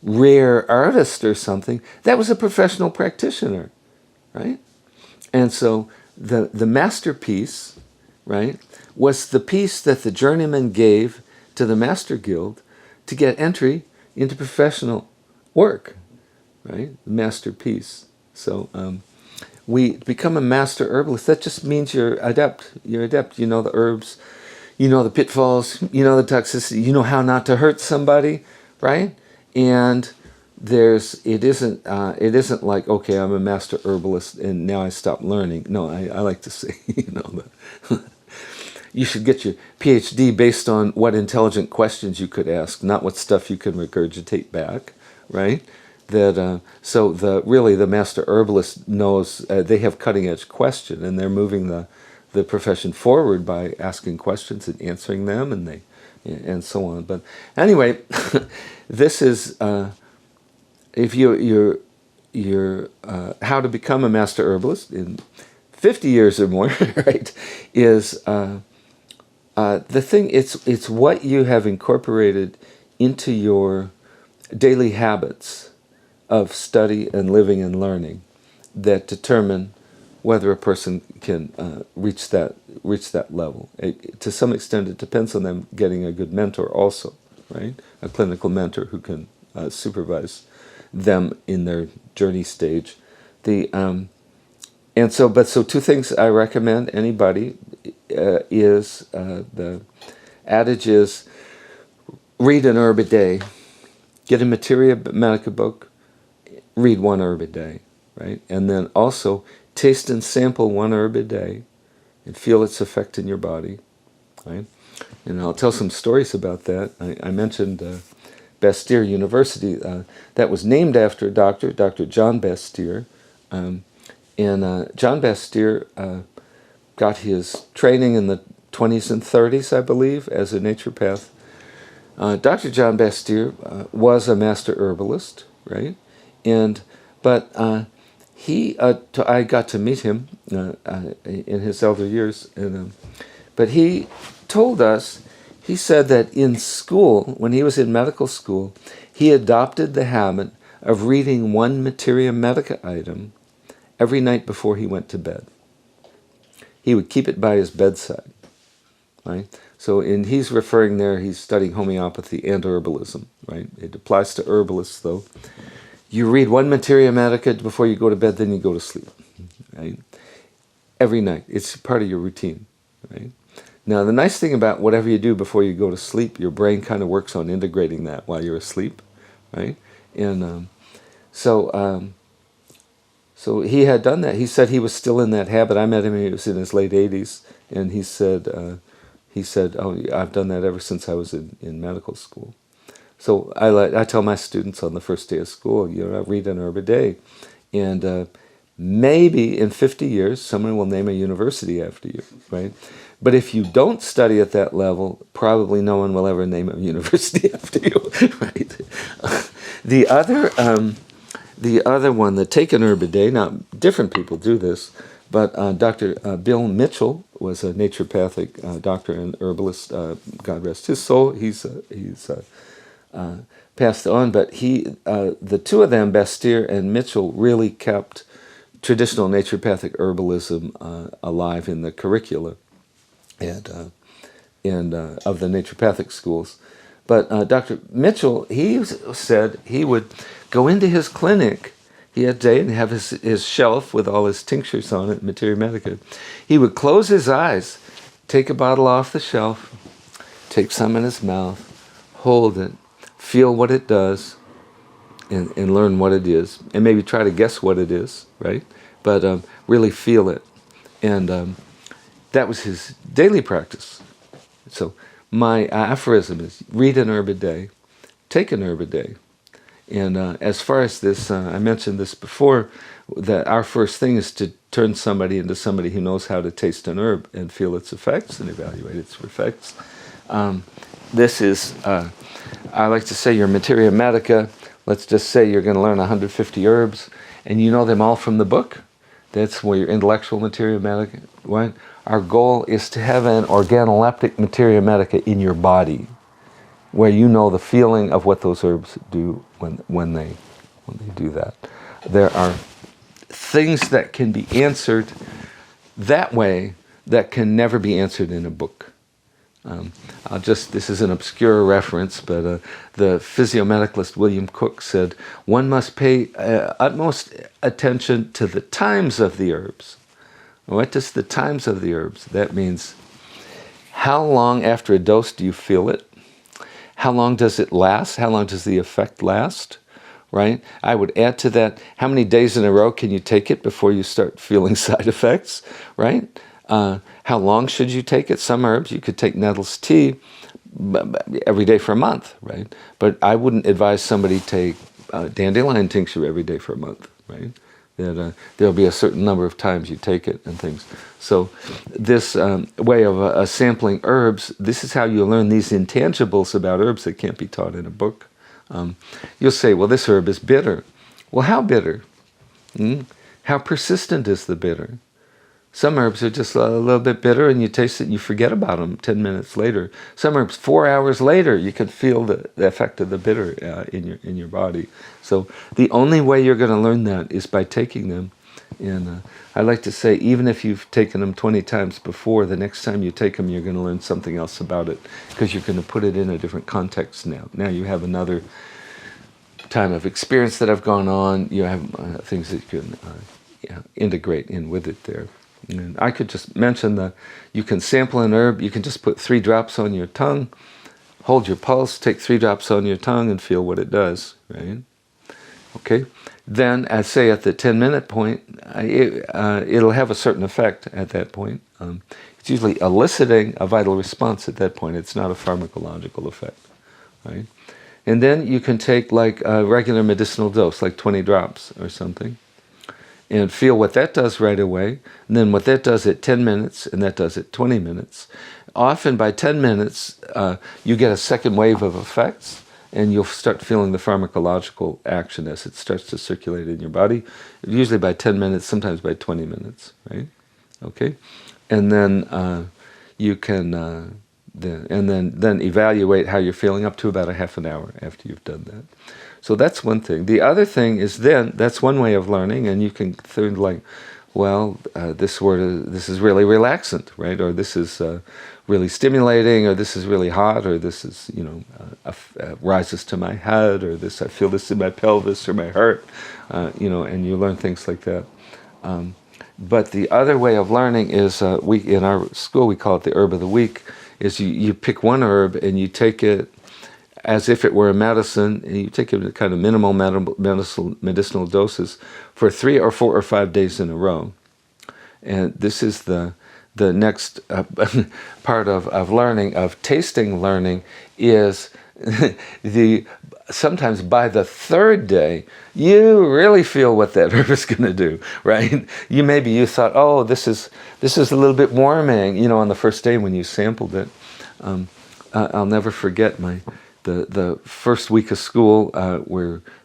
rare artist or something. That was a professional practitioner, right? And so the masterpiece, right, was the piece that the journeyman gave to the master guild to get entry into professional work, right? The masterpiece. So we become a master herbalist. That just means you're adept. You're adept. You know the herbs. You know the pitfalls. You know the toxicity. You know how not to hurt somebody, right? And it isn't like, okay, I'm a master herbalist and now I stop learning. No, I like to say, you should get your PhD based on what intelligent questions you could ask, not what stuff you can regurgitate back, right? So the master herbalist knows they have cutting edge question, and they're moving the profession forward by asking questions and answering them, and so on. But anyway, this is if you're how to become a master herbalist in 50 years or more, right? Is the thing. It's what you have incorporated into your daily habits of study and living and learning that determine whether a person can reach that level. To some extent, it depends on them getting a good mentor also, right? A clinical mentor who can supervise them in their journey stage. So two things I recommend anybody is the adage is read an herb a day. Get a Materia Medica book, read one herb a day, right? And then also taste and sample one herb a day and feel its effect in your body, right? And I'll tell some stories about that. I mentioned Bastyr University. That was named after Dr. John Bastyr, And John Bastyr got his training in the 20s and 30s, I believe, as a naturopath. Dr. John Bastyr was a master herbalist, right? But I got to meet him in his elder years, but he told us, he said that in school, when he was in medical school, he adopted the habit of reading one materia medica item every night before he went to bed. He would keep it by his bedside, right? So he's referring there, he's studying homeopathy and herbalism, right? It applies to herbalists, though. You read one materia medica before you go to bed, then you go to sleep, right? Every night. It's part of your routine, right? Now, the nice thing about whatever you do before you go to sleep, your brain kind of works on integrating that while you're asleep, right? And so he had done that. He said he was still in that habit. I met him when he was in his late 80s, and he said, "Oh, I've done that ever since I was in medical school." So I tell my students on the first day of school, read an herb a day, and maybe in 50 years someone will name a university after you, right? But if you don't study at that level, probably no one will ever name a university after you, right? The other one, the take an herb a day. Now, different people do this, but Dr. Bill Mitchell was a naturopathic doctor and herbalist. God rest his soul. He's passed on, but the two of them, Bastyr and Mitchell, really kept traditional naturopathic herbalism alive in the curricula and of the naturopathic schools. But Dr. Mitchell, he said he would go into his clinic. He had a day and have his shelf with all his tinctures on it, materia medica. He would close his eyes, take a bottle off the shelf, take some in his mouth, hold it, feel what it does, and learn what it is, and maybe try to guess what it is, right? But really feel it. And that was his daily practice. So my aphorism is, read an herb a day, take an herb a day. And as far as this, I mentioned this before, that our first thing is to turn somebody into somebody who knows how to taste an herb and feel its effects and evaluate its effects. This is, I like to say, your materia medica. Let's just say you're going to learn 150 herbs, and you know them all from the book. That's where your intellectual materia medica, right? Our goal is to have an organoleptic materia medica in your body, where you know the feeling of what those herbs do when they do that. There are things that can be answered that way that can never be answered in a book. This is an obscure reference, but the physiomedicalist William Cook said, one must pay utmost attention to the times of the herbs. What does the times of the herbs? That means how long after a dose do you feel it? How long does it last? How long does the effect last? Right? I would add to that, how many days in a row can you take it before you start feeling side effects? Right? How long should you take it? Some herbs, you could take nettles tea every day for a month, right? But I wouldn't advise somebody take dandelion tincture every day for a month, right? That there'll be a certain number of times you take it and things. So this way of sampling herbs, this is how you learn these intangibles about herbs that can't be taught in a book. You'll say, well, this herb is bitter. Well, how bitter? How persistent is the bitter? Some herbs are just a little bit bitter, and you taste it and you forget about them 10 minutes later. Some herbs, 4 hours later, you can feel the effect of the bitter in your body. So the only way you're going to learn that is by taking them. And I like to say, even if you've taken them 20 times before, the next time you take them, you're going to learn something else about it, because you're going to put it in a different context now. Now you have another time of experience that have gone on. You have things that you can integrate in with it there. And I could just mention that you can sample an herb. You can just put 3 drops on your tongue, hold your pulse, take 3 drops on your tongue and feel what it does, right? Okay. Then, I say at the 10-minute point, it'll have a certain effect at that point. It's usually eliciting a vital response at that point. It's not a pharmacological effect, right? And then you can take like a regular medicinal dose, like 20 drops or something. and feel what that does right away, and then what that does at 10 minutes, and that does at 20 minutes. Often by 10 minutes, you get a second wave of effects, and you'll start feeling the pharmacological action as it starts to circulate in your body, usually by 10 minutes, sometimes by 20 minutes, right? Okay? And then you can then evaluate how you're feeling up to about a half an hour after you've done that. So that's one thing. The other thing is then, that's one way of learning, and you can think like, well, this is really relaxant, right? Or this is really stimulating, or this is really hot, or this is, rises to my head, or this, I feel this in my pelvis or my heart, and you learn things like that. But the other way of learning is, in our school we call it the herb of the week, is you pick one herb and you take it as if it were a medicine, and you take it in kind of minimal medicinal doses for 3 or 4 or 5 days in a row. And this is the next part of learning, of tasting learning, is sometimes by the third day, you really feel what that herb is going to do, right? You thought, oh, this is a little bit warming, on the first day when you sampled it. I'll never forget the first week of school,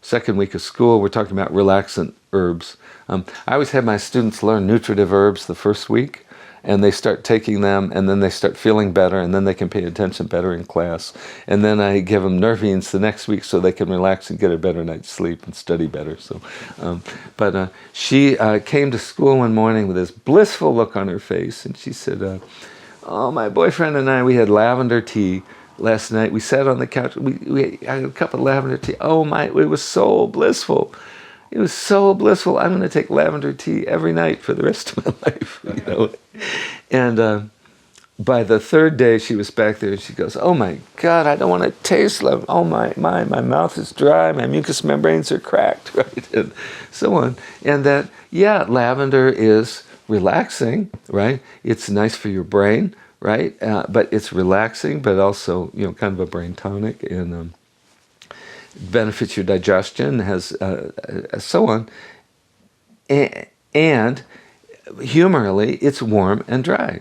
second week of school, we're talking about relaxant herbs. I always have my students learn nutritive herbs the first week, and they start taking them, and then they start feeling better, and then they can pay attention better in class. And then I give them nervines the next week so they can relax and get a better night's sleep and study better. So, but she came to school one morning with this blissful look on her face, and she said, oh, my boyfriend and I, we had lavender tea last night. We sat on the couch. We had a cup of lavender tea. Oh my, it was so blissful. It was so blissful. I'm going to take lavender tea every night for the rest of my life, And by the third day, she was back there and she goes, oh my God, I don't want to taste lavender. Oh my mouth is dry. My mucous membranes are cracked, right? And so on. And that, lavender is relaxing, right? It's nice for your brain, right? But it's relaxing, but also, kind of a brain tonic, and benefits your digestion, has so on. And humorally, it's warm and dry,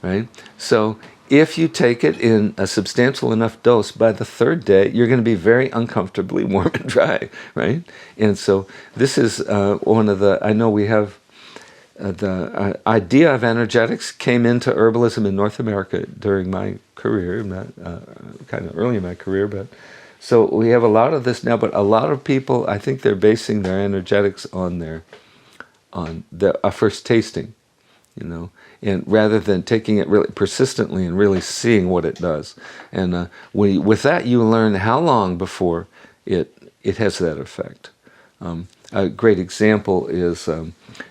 right? So if you take it in a substantial enough dose, by the third day, you're going to be very uncomfortably warm and dry, right? And so this is one of the, I know we have, the idea of energetics came into herbalism in North America during my career, not kind of early in my career, but so we have a lot of this now. But a lot of people, I think, they're basing their energetics on a first tasting, and rather than taking it really persistently and really seeing what it does. And with that, you learn how long before it has that effect. A great example is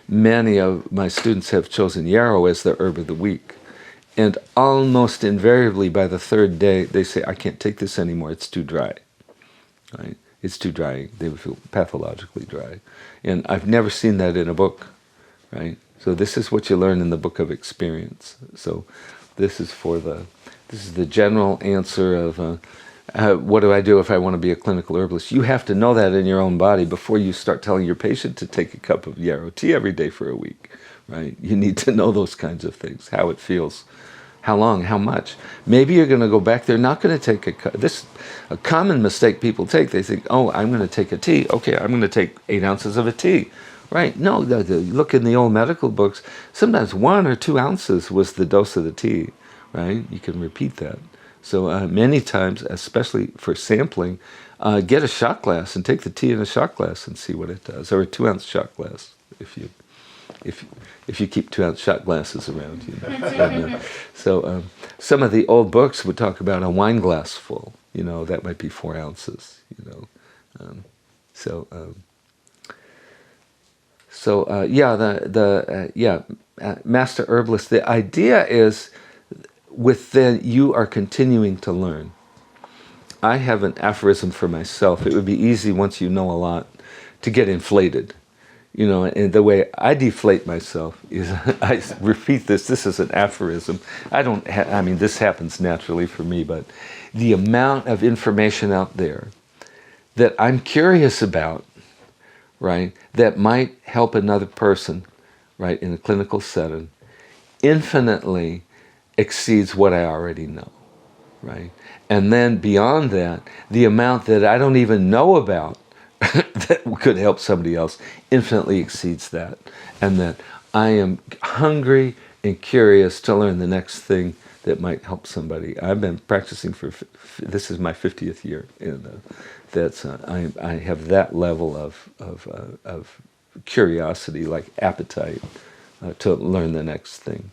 many of my students have chosen yarrow as their herb of the week. And almost invariably by the third day, they say, I can't take this anymore, it's too dry. Right? It's too dry. They would feel pathologically dry. And I've never seen that in a book. Right? So this is what you learn in the book of experience. So this is the general answer of what do I do if I want to be a clinical herbalist? You have to know that in your own body before you start telling your patient to take a cup of yarrow tea every day for a week, right? You need to know those kinds of things, how it feels, how long, how much. Maybe you're going to go back, they're not going to take a cup. This a common mistake people take. They think, oh, I'm going to take a tea. Okay, I'm going to take 8 ounces of a tea. Right? No, look in the old medical books. Sometimes 1 or 2 ounces was the dose of the tea, right? You can repeat that. So many times, especially for sampling, get a shot glass and take the tea in a shot glass and see what it does, or a 2-ounce shot glass if you keep 2-ounce shot glasses around. So some of the old books would talk about a wine glass full. That might be 4 ounces. Master herbalist. The idea is, you are continuing to learn. I have an aphorism for myself. It would be easy once you know a lot to get inflated. And the way I deflate myself is I repeat this. This is an aphorism. This happens naturally for me, but the amount of information out there that I'm curious about, right, that might help another person, right, in a clinical setting, infinitely exceeds what I already know, right? And then beyond that, the amount that I don't even know about that could help somebody else infinitely exceeds that. And that I am hungry and curious to learn the next thing that might help somebody. I've been practicing this is my 50th year, and I have that level of curiosity, like appetite, to learn the next thing.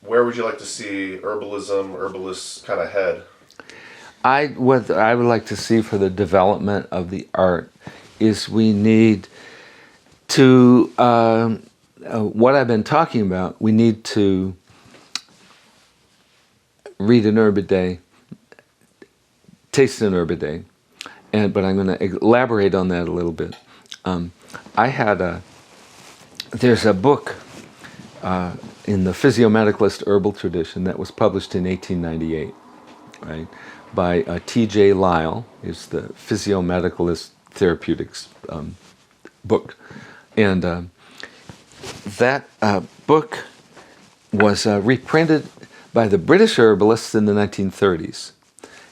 Where would you like to see herbalism, herbalists kind of head? What I would like to see for the development of the art is we need to, what I've been talking about, we need to read an herb a day, taste an herb a day, but I'm going to elaborate on that a little bit. There's a book in the physiomedicalist herbal tradition that was published in 1898, right, by T.J. Lyle. Is the physiomedicalist therapeutics book, and that book was reprinted by the British herbalists in the 1930s,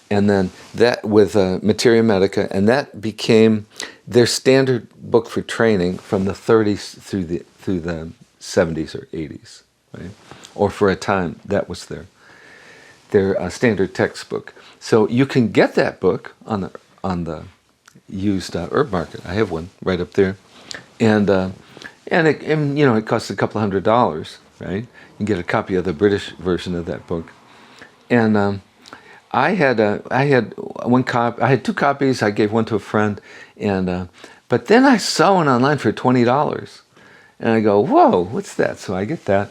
and then that with Materia Medica, and that became their standard book for training from the 30s through the 70s or 80s, right? Or for a time that was their standard textbook. So you can get that book on the used herb market. I have one right up there, and it costs a couple $100, right? You can get a copy of the British version of that book, and I had one copy. I had two copies. I gave one to a friend, and but then I saw one online for $20, and I go, whoa, what's that? So I get that.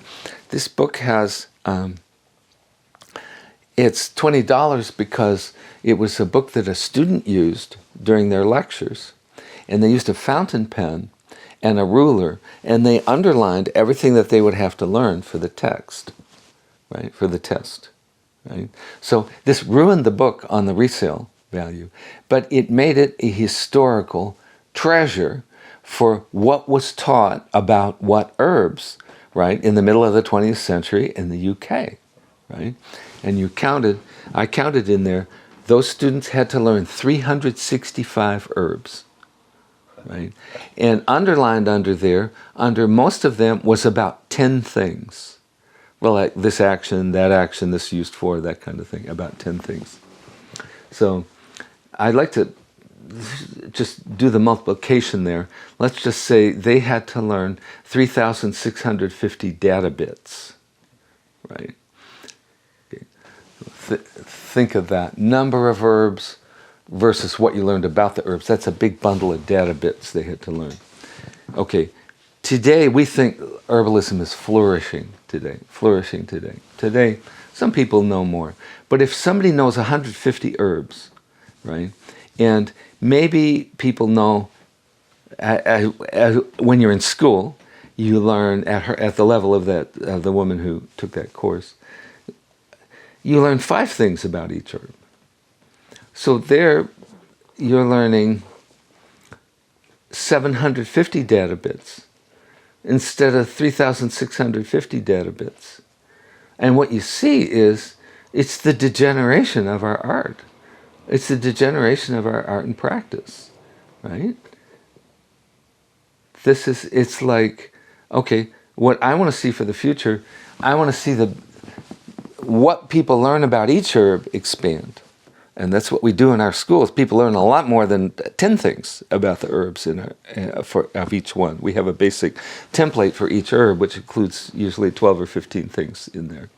This book has. It's $20 because it was a book that a student used during their lectures, and they used a fountain pen and a ruler, and they underlined everything that they would have to learn for the text, right, for the test, right? So this ruined the book on the resale value, but it made it a historical treasure for what was taught about what herbs, right, in the middle of the 20th century in the UK, right? And I counted in there, those students had to learn 365 herbs, right? And underlined under most of them was about 10 things. Well, like this action, this used for, that kind of thing, about 10 things. So I'd like to just do the multiplication there. Let's just say they had to learn 3,650 data bits, right? Think of that number of herbs versus what you learned about the herbs. That's a big bundle of data bits they had to learn. Okay, today we think herbalism is flourishing today. Today, some people know more. But if somebody knows 150 herbs, right, and maybe people know, when you're in school, you learn at the level of the woman who took that course, you learn 5 things about each herb. So there, you're learning 750 data bits instead of 3,650 data bits. And what you see is, it's the degeneration of our art. It's the degeneration of our art and practice, right? It's like, okay, what I want to see for the future, I want to see what people learn about each herb expand. And that's what we do in our schools. People learn a lot more than 10 things about the herbs of each one. We have a basic template for each herb, which includes usually 12 or 15 things in there.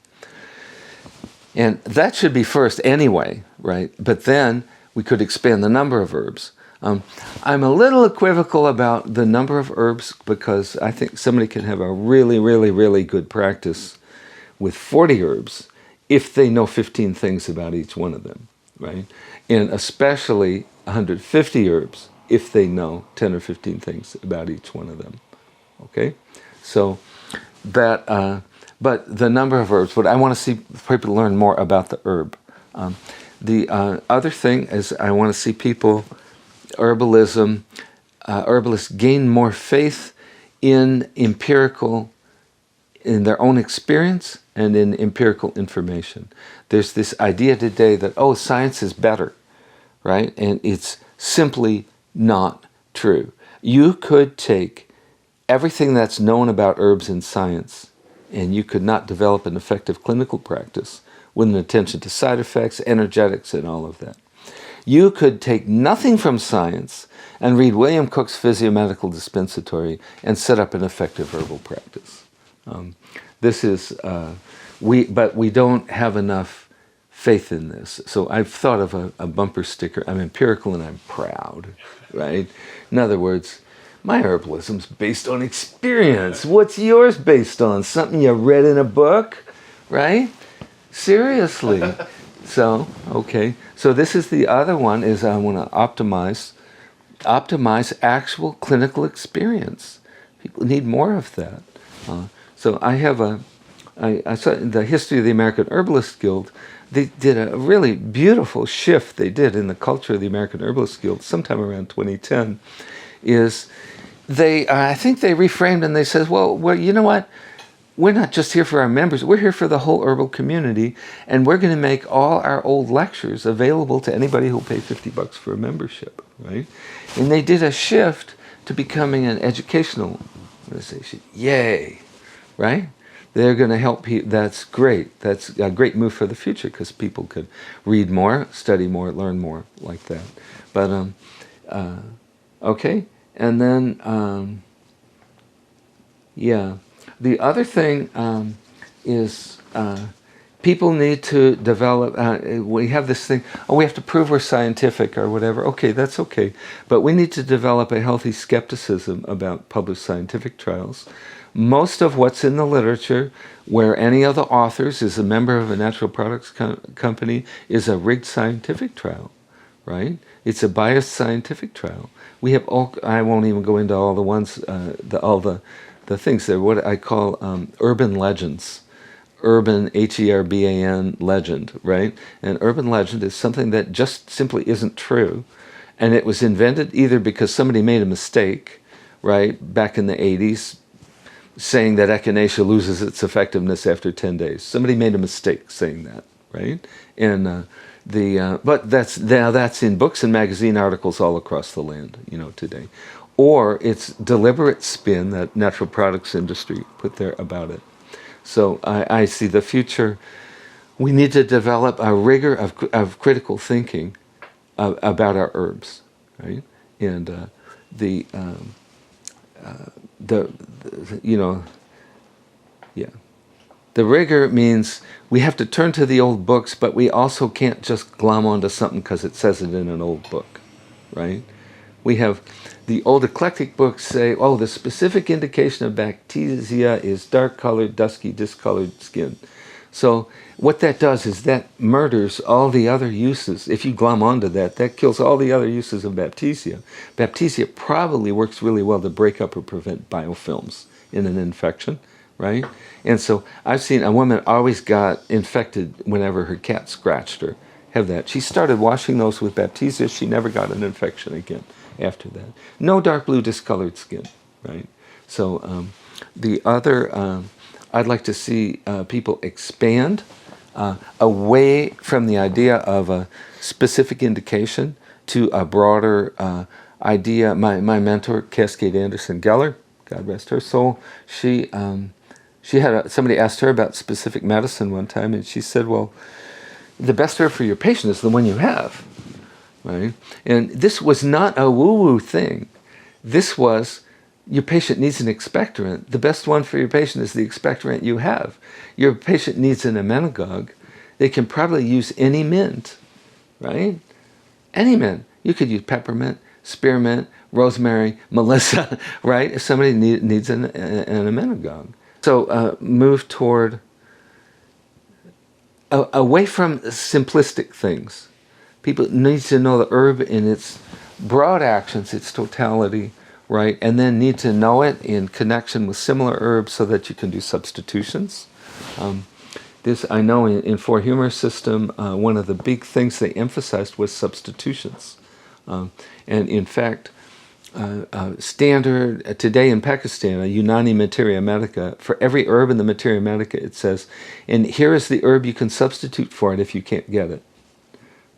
And that should be first anyway, right? But then we could expand the number of herbs. I'm a little equivocal about the number of herbs because I think somebody can have a really, really, really good practice with 40 herbs if they know 15 things about each one of them, right? And especially 150 herbs if they know 10 or 15 things about each one of them, okay? So that, but the number of herbs, but I want to see people learn more about the herb. The other thing is I want to see people, herbalism, herbalists gain more faith in their own experience and in empirical information. There's this idea today that, oh, science is better, right? And it's simply not true. You could take everything that's known about herbs in science, and you could not develop an effective clinical practice with an attention to side effects, energetics, and all of that. You could take nothing from science and read William Cook's Physiomedical Dispensatory and set up an effective herbal practice. But we don't have enough faith in this. So I've thought of a bumper sticker. I'm empirical and I'm proud, right? In other words, my herbalism's based on experience. What's yours based on? Something you read in a book, right? Seriously. So, okay. So this is the other one, is I want to optimize actual clinical experience. People need more of that. So I have I saw in the history of the American Herbalist Guild, they did a really beautiful shift they did in the culture of the American Herbalist Guild sometime around 2010, is I think they reframed and they said, well, you know what? We're not just here for our members, we're here for the whole herbal community, and we're going to make all our old lectures available to anybody who'll pay $50 for a membership, right? And they did a shift to becoming an educational organization. Yay, right? They're going to help people. That's great. That's a great move for the future, because people could read more, study more, learn more like that. But, okay. And then, yeah. The other thing is people need to develop, we have this thing, we have to prove we're scientific or whatever. Okay, that's okay. But we need to develop a healthy skepticism about published scientific trials. Most of what's in the literature, where any of the authors is a member of a natural products company, is a rigged scientific trial, right? It's a biased scientific trial. We have all, I won't even go into all the ones, all the things. They're what I call urban legends. Urban, Herban, legend, right? And urban legend is something that just simply isn't true. And it was invented either because somebody made a mistake, right, back in the 80s, saying that echinacea loses its effectiveness after 10 days. Somebody made a mistake saying that, right? And but that's in books and magazine articles all across the land, today. Or it's deliberate spin that natural products industry put there about it. So I see the future. We need to develop a rigor of critical thinking about our herbs, right? And the rigor means we have to turn to the old books, but we also can't just glom onto something because it says it in an old book, right? We have the old eclectic books say, oh, the specific indication of bacteria is dark-colored, dusky, discolored skin. So what that does is that murders all the other uses. If you glom onto that, that kills all the other uses of baptisia. Baptisia probably works really well to break up or prevent biofilms in an infection, right? And so I've seen a woman always got infected whenever her cat scratched her. Have that. She started washing those with baptisia. She never got an infection again after that. No dark blue discolored skin, right? So the other, I'd like to see people expand away from the idea of a specific indication to a broader idea. My mentor, Cascade Anderson Geller, God rest her soul, she had somebody asked her about specific medicine one time, and she said, well, the best herb for your patient is the one you have, right? And this was not a woo-woo thing. This was, your patient needs an expectorant. The best one for your patient is the expectorant you have. Your patient needs an emmenagogue. They can probably use any mint, right? Any mint. You could use peppermint, spearmint, rosemary, melissa, right? If somebody needs an emmenagogue. So move toward away from simplistic things. People need to know the herb in its broad actions, its totality, right? And then need to know it in connection with similar herbs so that you can do substitutions. I know in For Humor System, one of the big things they emphasized was substitutions. And in fact, standard today in Pakistan, a Unani Materia Medica. For every herb in the Materia Medica, it says, and here is the herb you can substitute for it if you can't get it.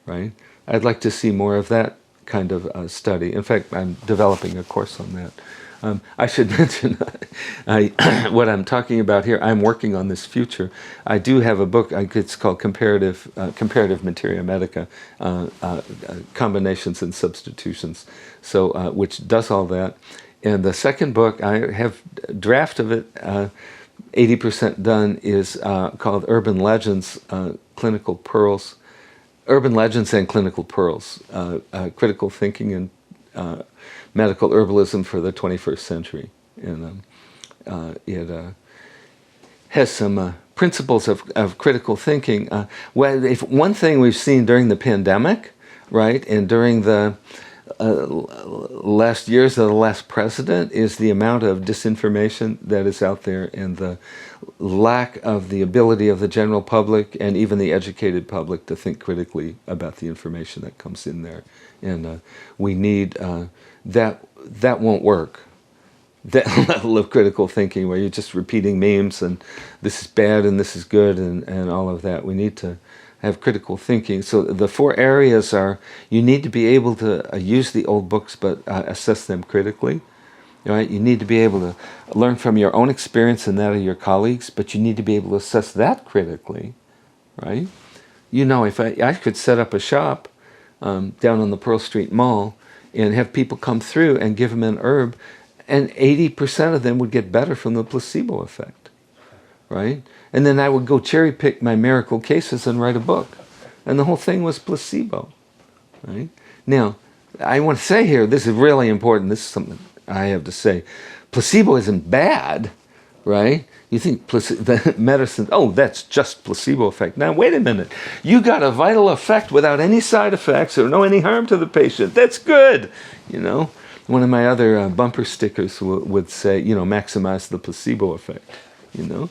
Right? I'd like to see more of that kind of study. In fact, I'm developing a course on that. I should mention what I'm talking about here. I'm working on this future. I do have a book. It's called Comparative Materia Medica, Combinations and Substitutions. So, which does all that. And the second book, I have a draft of it. 80% done is called Urban Legends, Clinical Pearls. Urban Legends and Clinical Pearls, Critical Thinking and Medical Herbalism for the 21st Century. And it has some principles of critical thinking. Well, if one thing we've seen during the pandemic, right, and during the last years of the last president is the amount of disinformation that is out there and the lack of the ability of the general public and even the educated public to think critically about the information that comes in there. And we need that won't work. That level of critical thinking where you're just repeating memes and this is bad and this is good and all of that. We need to have critical thinking. So the 4 areas are, you need to be able to use the old books but assess them critically. Right? You need to be able to learn from your own experience and that of your colleagues, but you need to be able to assess that critically. Right? You know, if I could set up a shop down on the Pearl Street Mall and have people come through and give them an herb, and 80% of them would get better from the placebo effect. Right? And then I would go cherry pick my miracle cases and write a book. And the whole thing was placebo. Right? Now, I want to say here, this is really important. This is something I have to say. Placebo isn't bad, right? You think the medicine, oh, that's just placebo effect. Now, wait a minute. You got a vital effect without any side effects or no any harm to the patient. That's good, you know. One of my other bumper stickers would say, you know, maximize the placebo effect, you know.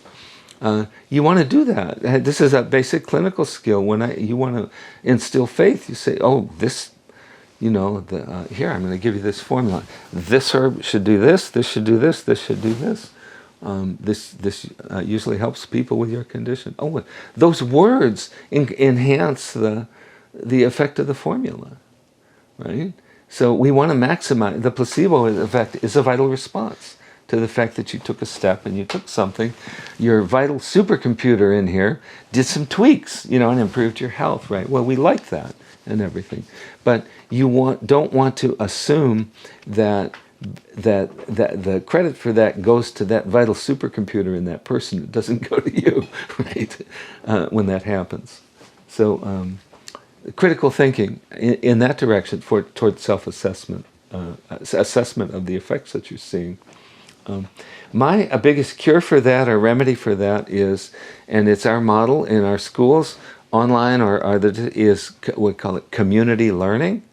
You want to do that. This is a basic clinical skill. When you want to instill faith, you say, oh, this, you know, here, I'm going to give you this formula. This herb should do this, this should do this, this should do this. This usually helps people with your condition. Oh, those words enhance the effect of the formula, right? So we want to maximize, the placebo effect is a vital response to the fact that you took a step and you took something. Your vital supercomputer in here did some tweaks, you know, and improved your health, right? Well, we like that and everything. But you don't want to assume that the credit for that goes to that vital supercomputer in that person. It doesn't go to you, right? When that happens. So critical thinking in that direction toward self-assessment, assessment of the effects that you're seeing. My biggest cure for that or remedy for that is, and it's our model in our schools, online is we call it community learning.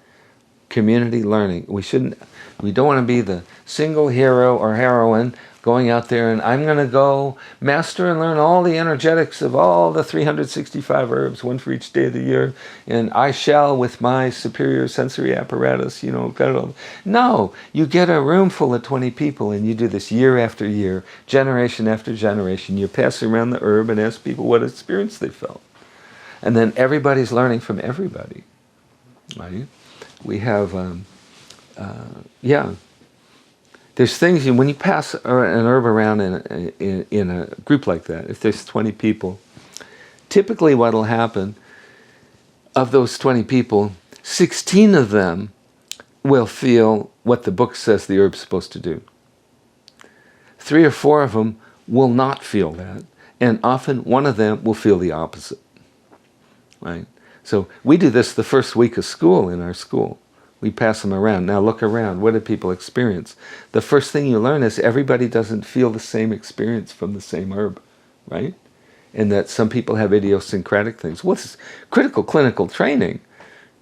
Community learning. We don't want to be the single hero or heroine going out there and I'm going to go master and learn all the energetics of all the 365 herbs, one for each day of the year, and I shall with my superior sensory apparatus, you know, got it all. No, you get a room full of 20 people and you do this year after year, generation after generation. You pass around the herb and ask people what experience they felt. And then everybody's learning from everybody. Right? We have, there's things, when you pass an herb around in a group like that, if there's 20 people, typically what will happen, of those 20 people, 16 of them will feel what the book says the herb's supposed to do. 3 or 4 of them will not feel that, and often one of them will feel the opposite. Right? So we do this the first week of school in our school. We pass them around. Now look around. What do people experience? The first thing you learn is everybody doesn't feel the same experience from the same herb, right? And that some people have idiosyncratic things. Well, this is critical clinical training.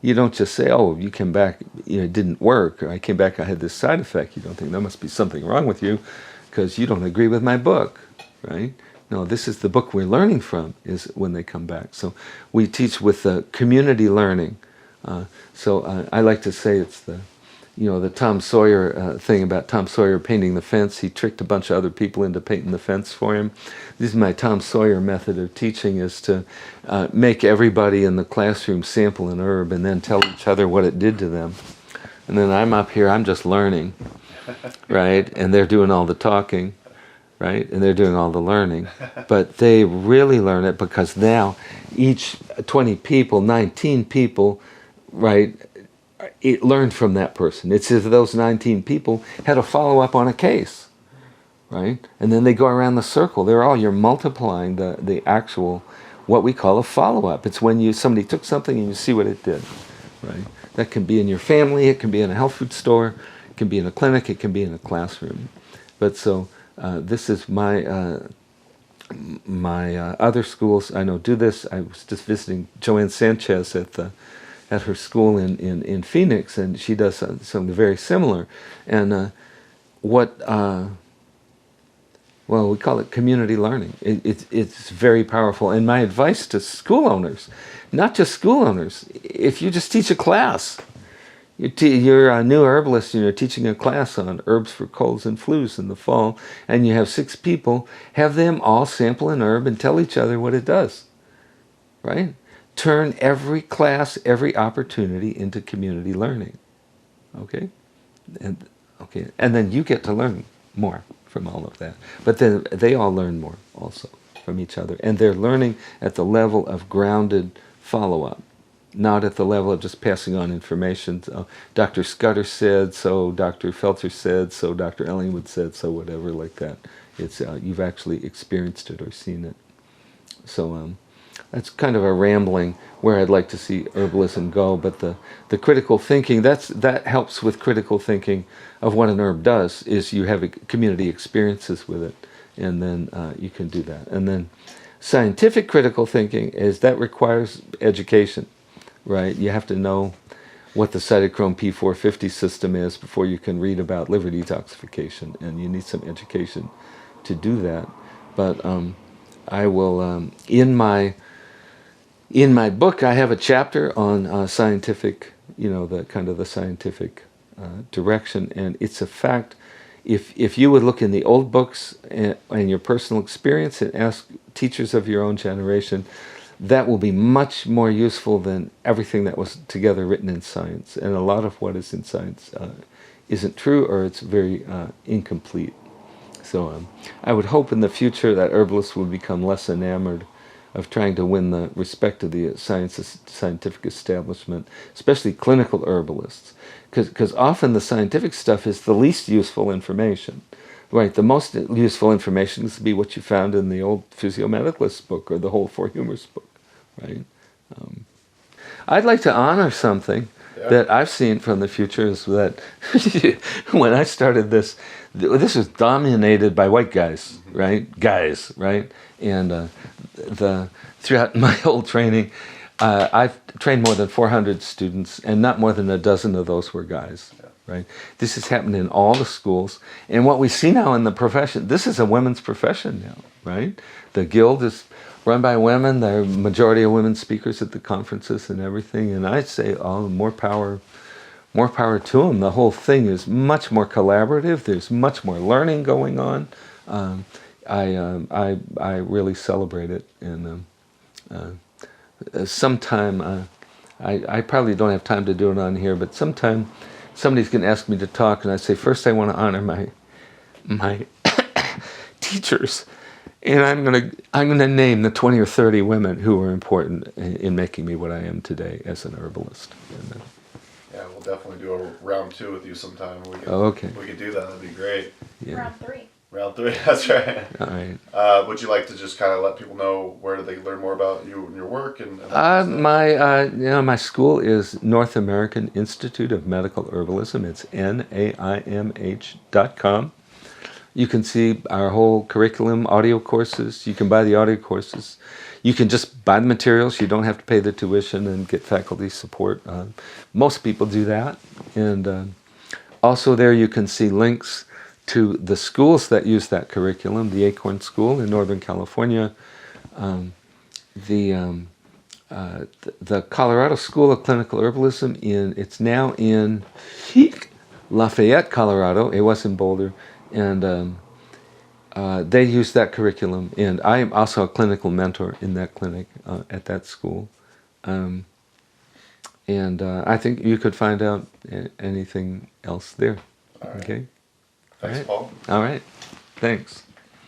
You don't just say, oh, you came back, you know, it didn't work, or I came back, I had this side effect. You don't think there must be something wrong with you because you don't agree with my book, right? No, this is the book we're learning from is when they come back. So we teach with community learning. So I like to say it's the Tom Sawyer thing about Tom Sawyer painting the fence. He tricked a bunch of other people into painting the fence for him. This is my Tom Sawyer method of teaching, is to make everybody in the classroom sample an herb and then tell each other what it did to them. And then I'm up here, I'm just learning, right? And they're doing all the talking, right? And they're doing all the learning. But they really learn it because now each 20 people, 19 people, right, it learned from that person. It's as if those 19 people had a follow-up on a case, right? And then they go around the circle. You're multiplying the actual, what we call a follow-up. It's when somebody took something and you see what it did, right? That can be in your family, it can be in a health food store, it can be in a clinic, it can be in a classroom. But so this is my other schools I know do this. I was just visiting Joanne Sanchez at her school in Phoenix, and she does something very similar. And well, we call it community learning. It's very powerful. And my advice to school owners, not just school owners, if you just teach a class, you're a new herbalist and you're teaching a class on herbs for colds and flus in the fall, and you have 6 people, have them all sample an herb and tell each other what it does, right? Turn every class, every opportunity into community learning, okay? And then you get to learn more from all of that. But then they all learn more also from each other. And they're learning at the level of grounded follow-up, not at the level of just passing on information. So, Dr. Scudder said, so Dr. Felter said, so Dr. Ellingwood said, so whatever like that. It's you've actually experienced it or seen it. So that's kind of a rambling where I'd like to see herbalism go, but the critical thinking, that helps with critical thinking of what an herb does, is you have community experiences with it, and then you can do that. And then scientific critical thinking that requires education, right? You have to know what the cytochrome P450 system is before you can read about liver detoxification, and you need some education to do that. But I will, in my book, I have a chapter on scientific, the scientific direction, and it's a fact. If you would look in the old books and your personal experience and ask teachers of your own generation, that will be much more useful than everything that was together written in science. And a lot of what is in science isn't true, or it's very incomplete. So I would hope in the future that herbalists will become less enamored of trying to win the respect of the scientific establishment, especially clinical herbalists, because often the scientific stuff is the least useful information. Right, the most useful information is to be what you found in the old physiomedicalist book or the whole Four Humors book, right? I'd like to honor something that I've seen from the future, is that when I started this was dominated by white guys, right? Guys, right? And throughout my whole training, I've trained more than 400 students, and not more than a dozen of those were guys. Right? This has happened in all the schools. And what we see now in the profession, this is a women's profession now, right? The guild is run by women. There are a majority of women speakers at the conferences and everything. And I say, more power to them. The whole thing is much more collaborative. There's much more learning going on. I really celebrate it. And sometime, I probably don't have time to do it on here, but sometime somebody's going to ask me to talk, and I say, first I want to honor my teachers, and I'm going to name the 20 or 30 women who were important in making me what I am today as an herbalist. And, yeah, we'll definitely do a round 2 with you sometime. Okay. We could do that. That'd be great. Yeah. Round 3. Round 3, that's right. All right. Would you like to just kind of let people know where do they learn more about you and your work? My school is North American Institute of Medical Herbalism. It's NAIMH.com. You can see our whole curriculum, audio courses. You can buy the audio courses. You can just buy the materials. You don't have to pay the tuition and get faculty support. Most people do that. And also there you can see links to the schools that use that curriculum, the Acorn School in Northern California, the Colorado School of Clinical Herbalism, it's now in Lafayette, Colorado. It was in Boulder, and they use that curriculum. And I am also a clinical mentor in that clinic at that school. And I think you could find out anything else there. All right. Okay. Thanks, All right. Paul. All right. Thanks.